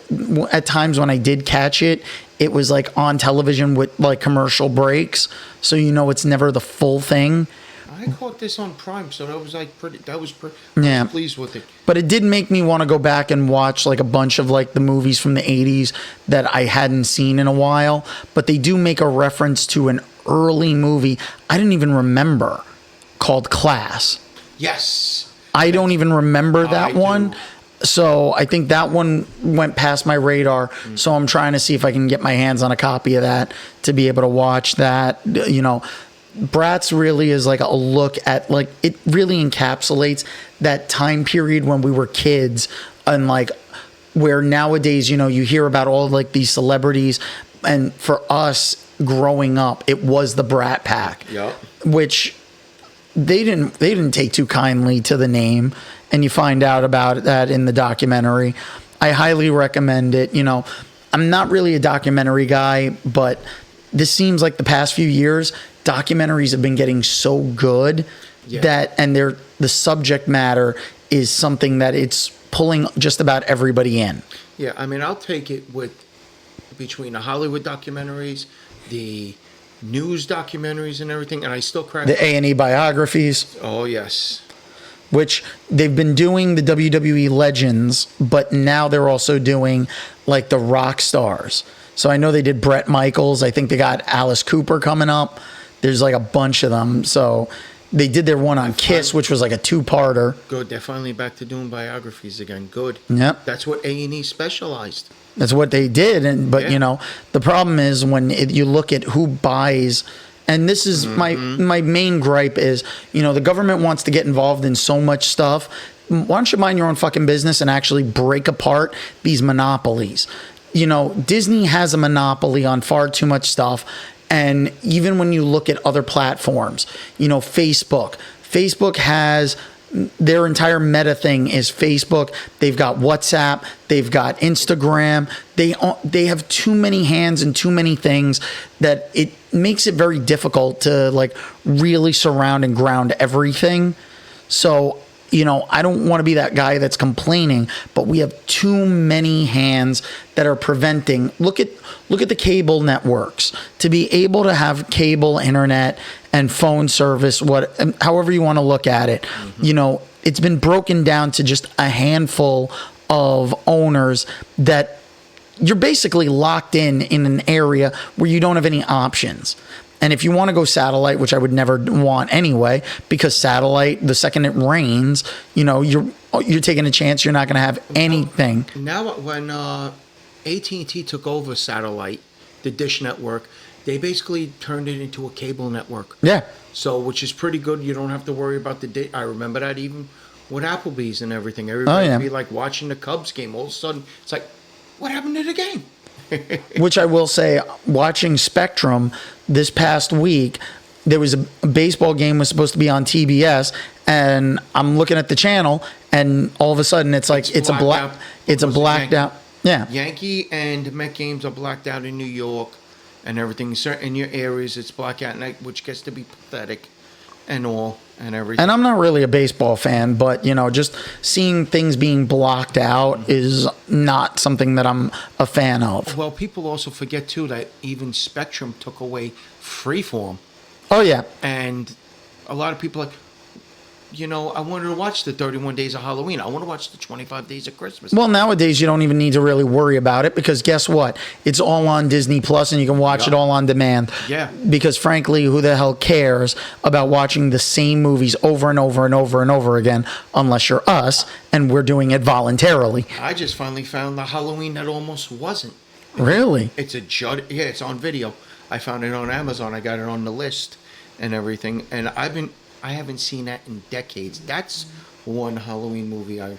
at times when I did catch it, it was like on television with like commercial breaks, so you know it's never the full thing. I caught this on Prime, so that was like pretty. I was pleased with it. But it did make me want to go back and watch like a bunch of like the movies from the 80s that I hadn't seen in a while. But they do make a reference to an early movie I didn't even remember called Class. Yes. I don't even remember that one. So I think that one went past my radar. So I'm trying to see if I can get my hands on a copy of that to be able to watch that. Bratz really is like a look at, like, it really encapsulates that time period when we were kids, and like where nowadays, you hear about all like these celebrities, and for us growing up, it was the Brat Pack, which they didn't take too kindly to the name, and you find out about that in the documentary. I highly recommend it. I'm not really a documentary guy, but this seems like the past few years, documentaries have been getting so good that, and the subject matter is something that it's pulling just about everybody in. Yeah, I mean, I'll take it between the Hollywood documentaries, the news documentaries and everything, and I still crack the A&E biographies. Oh, yes. Which they've been doing the WWE Legends, but now they're also doing like the rock stars. So I know they did Bret Michaels. I think they got Alice Cooper coming up. There's like a bunch of them. So they did their one on Kiss, which was like a 2-parter. Good. They're finally back to doing biographies again. Good. Yep. That's what A&E specialized. That's what they did. But the problem is when you look at who buys, and this is my main gripe is, the government wants to get involved in so much stuff. Why don't you mind your own fucking business and actually break apart these monopolies? Disney has a monopoly on far too much stuff. And even when you look at other platforms, Facebook has their entire meta thing is Facebook. They've got WhatsApp. They've got Instagram. They have too many hands and too many things that it makes it very difficult to like really surround and ground everything. So, I don't want to be that guy that's complaining, but we have too many hands that are preventing. Look at the cable networks. To be able to have cable internet and phone service, however you want to look at it, it's been broken down to just a handful of owners that you're basically locked in an area where you don't have any options. And if you want to go satellite, which I would never want anyway, because satellite, the second it rains, you're taking a chance you're not going to have anything. Now, when AT&T took over satellite, the Dish network, they basically turned it into a cable network. Yeah. So, which is pretty good. You don't have to worry about I remember that even with Applebee's and everything. Everybody would be like watching the Cubs game. All of a sudden, it's like, what happened to the game? Which I will say, watching Spectrum this past week, there was a baseball game was supposed to be on TBS, and I'm looking at the channel, and all of a sudden it's like it's a blacked out. Yeah. Yankee and Met games are blacked out in New York and everything. In your areas, it's blacked out, which gets to be pathetic and all and everything. And I'm not really a baseball fan, but, just seeing things being blocked out is not something that I'm a fan of. Well, people also forget, too, that even Spectrum took away Freeform. Oh, yeah. And a lot of people are like, I wanted to watch the 31 Days of Halloween. I want to watch the 25 Days of Christmas. Well, nowadays you don't even need to really worry about it because guess what? It's all on Disney Plus and you can watch it all on demand. Yeah. Because frankly, who the hell cares about watching the same movies over and over and over and over again unless you're us and we're doing it voluntarily. I just finally found the Halloween that almost wasn't. Really? It's it's on video. I found it on Amazon. I got it on the list and everything. And I haven't seen that in decades. That's one Halloween movie I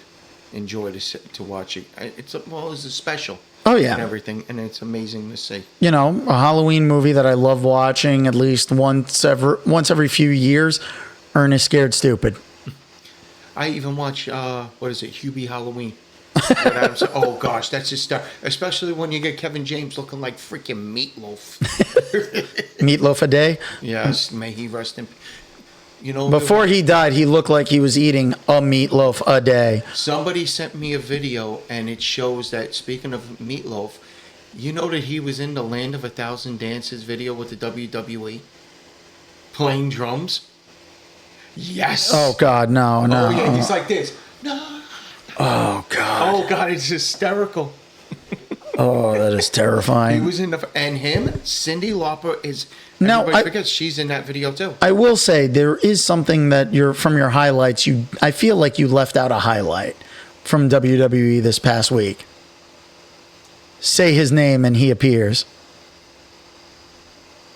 enjoy to watch. It's a special. Oh, yeah. And everything, and it's amazing to see. A Halloween movie that I love watching at least once every few years, Ernest Scared Stupid. I even watch, Hubie Halloween. Oh, gosh, that's just stuff. Especially when you get Kevin James looking like freaking Meatloaf. Meatloaf a day? Yes, may he rest in peace. Before he died, he looked like he was eating a meatloaf a day. Somebody sent me a video, and it shows that, speaking of meatloaf, that he was in the Land of 1,000 Dances video with the WWE? Playing drums? Yes! Oh, God, no. Oh, yeah, he's like this. No. Oh, God. Oh, God, it's hysterical. Oh, that is terrifying. He was in and him, Cyndi Lauper is... Now, because she's in that video too. I will say there is something that from your highlights. I feel like you left out a highlight, from WWE this past week. Say his name and he appears.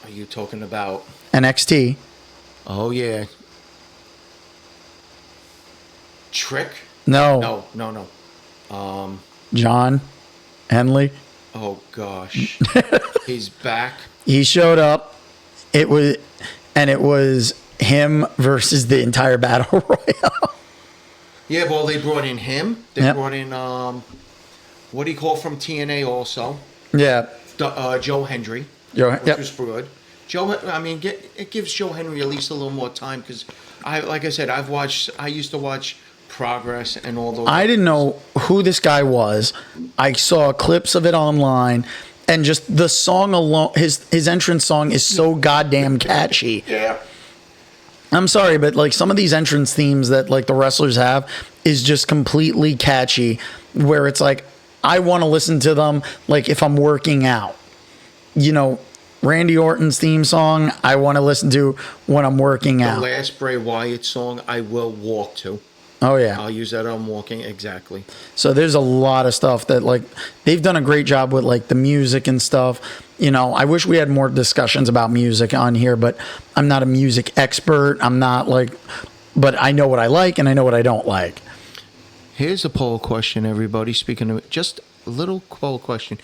Are you talking about NXT. Oh yeah. Trick? No. No. John Henley. Oh gosh. He's back. He showed up. It was him versus the entire Battle Royale. Yeah, well they brought in him. They Yep. brought in what do you call from TNA also? Yeah. Joe Hendry. Yep. Which was good. It gives Joe Henry at least a little more time because I used to watch Progress and all those. I didn't know who this guy was. I saw clips of it online, and just the song alone, his entrance song is so goddamn catchy. Yeah. I'm sorry, but like some of these entrance themes that like the wrestlers have is just completely catchy, where it's like I want to listen to them like if I'm working out. You know, Randy Orton's theme song I want to listen to when I'm working out. The last Bray Wyatt song I will walk to. Oh yeah. I'll use that on walking, exactly. So there's a lot of stuff that like they've done a great job with like the music and stuff. You know, I wish we had more discussions about music on here, but I'm not a music expert. I'm not like, but I know what I like and I know what I don't like. Here's a poll question, everybody. Speaking of just a little poll question.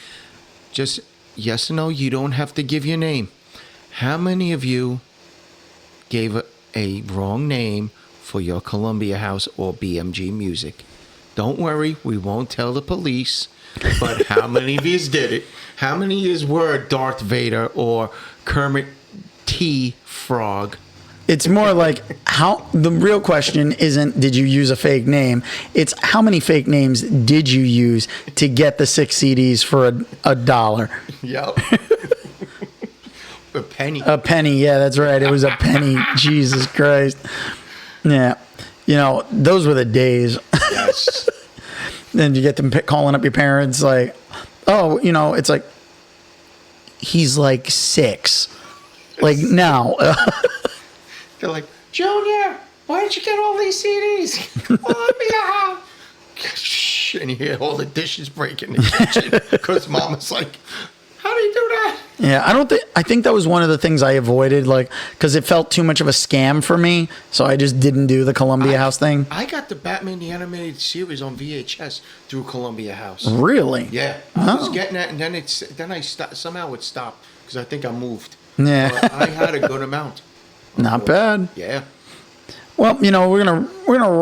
Just yes or no, you don't have to give your name. How many of you gave a wrong name for your Columbia House or BMG music? Don't worry, we won't tell the police. But how many of you did it? How many of you were Darth Vader or Kermit T. Frog? It's more like how the real question isn't did you use a fake name? It's how many fake names did you use to get the 6 CDs for $1? Yep. A penny. A penny, yeah, that's right. It was a penny. Jesus Christ. Yeah. You know, those were the days. Yes. Then you get them calling up your parents like, oh, you know, it's like, he's like 6. Like, now. They're like, Junior, why did you get all these CDs? Oh, yeah. And you hear all the dishes break in the kitchen because Mama's like, how do you do that? Yeah, I think that was one of the things I avoided, like, because it felt too much of a scam for me, so I just didn't do the Columbia House thing. I got the Batman the Animated Series on VHS through Columbia House. Really? Yeah, I was getting that, and then I somehow it stopped because I think I moved. Yeah. But I had a good amount. Not bad. Yeah. Well, you know, we're gonna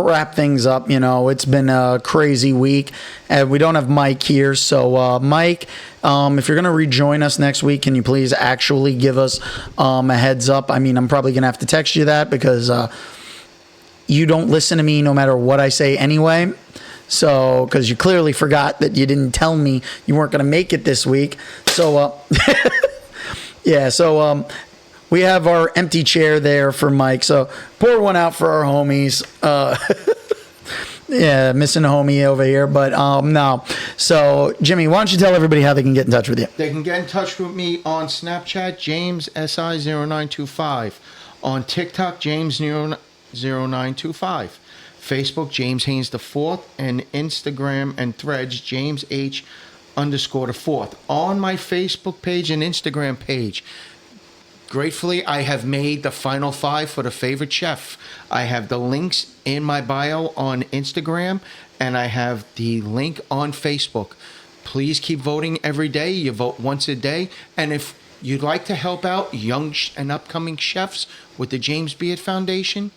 wrap things up. You know, it's been a crazy week, and we don't have Mike here. So, Mike, if you're gonna rejoin us next week, can you please actually give us a heads up? I mean, I'm probably gonna have to text you that because you don't listen to me no matter what I say anyway. So, because you clearly forgot that you didn't tell me you weren't gonna make it this week. So, yeah. So, we have our empty chair there for Mike, so pour one out for our homies. Yeah, missing a homie over here, but no. So, Jimmy, why don't you tell everybody how they can get in touch with you? They can get in touch with me on Snapchat, JamesSI0925. On TikTok, James0925. Facebook, James Haynes the 4th, and Instagram and Threads, James H_the 4th. On my Facebook page and Instagram page, gratefully, I have made the final 5 for the favorite chef. I have the links in my bio on Instagram, and I have the link on Facebook. Please keep voting every day. You vote once a day. And if you'd like to help out young and upcoming chefs with the James Beard Foundation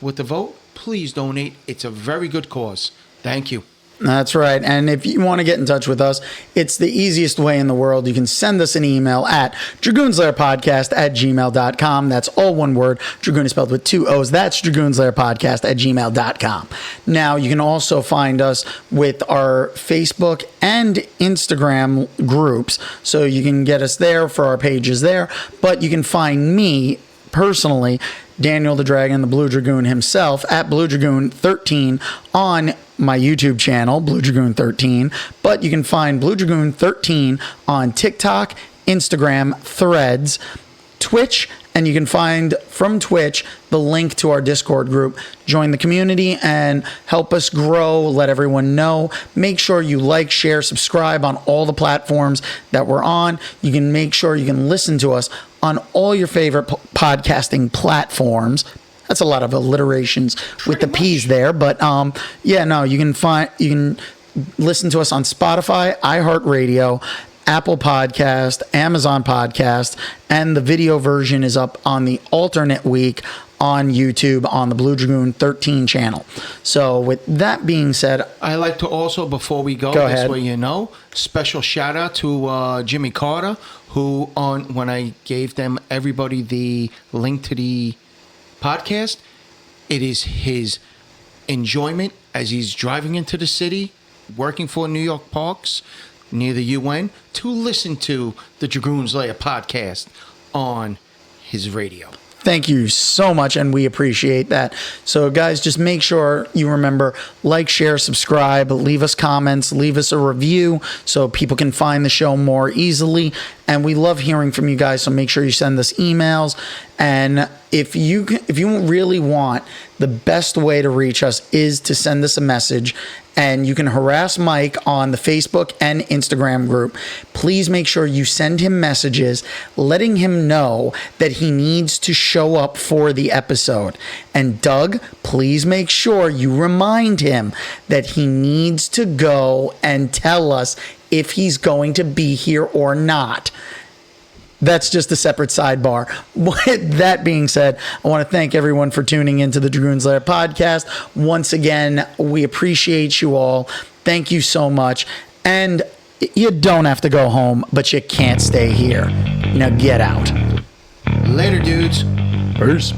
with the vote, please donate. It's a very good cause. Thank you. That's right. And if you want to get in touch with us, it's the easiest way in the world. You can send us an email at dragoonslairpodcast@gmail.com. That's all one word. Dragoon is spelled with 2 O's. That's dragoonslairpodcast@gmail.com. Now, you can also find us with our Facebook and Instagram groups. So you can get us there for our pages there. But you can find me personally, Daniel the Dragon, the Blue Dragoon himself, at Blue Dragoon 13 on my YouTube channel, Blue Dragoon 13. But you can find Blue Dragoon 13 on TikTok, Instagram, Threads, Twitch, And you can find from Twitch the link to our Discord group. Join the community and help us grow, let everyone know. Make sure you like, share, subscribe on all the platforms that we're on. You can make sure you can listen to us on all your favorite podcasting platforms. That's a lot of alliterations with the P's there, but you can listen to us on Spotify, iHeartRadio, Apple Podcast, Amazon Podcast, and the video version is up on the alternate week on YouTube on the Blue Dragoon 13 channel. So with that being said, I like to also, before we go this ahead. way, special shout out to Jimmy Carter, who when I gave everybody the link to the podcast, it is his enjoyment as he's driving into the city, working for New York Parks near the UN, to listen to the Dragoon's Lair podcast on his radio. Thank you so much, and we appreciate that. So, guys, just make sure you remember, like, share, subscribe, leave us comments, leave us a review so people can find the show more easily. And we love hearing from you guys, so make sure you send us emails. And if you really want, the best way to reach us is to send us a message. And you can harass Mike on the Facebook and Instagram group. Please make sure you send him messages letting him know that he needs to show up for the episode. And Doug, please make sure you remind him that he needs to go and tell us if he's going to be here or not. That's just a separate sidebar. With that being said, I want to thank everyone for tuning into the Dragoon's Lair podcast. Once again, we appreciate you all. Thank you so much. And you don't have to go home, but you can't stay here. Now get out. Later, dudes. Peace.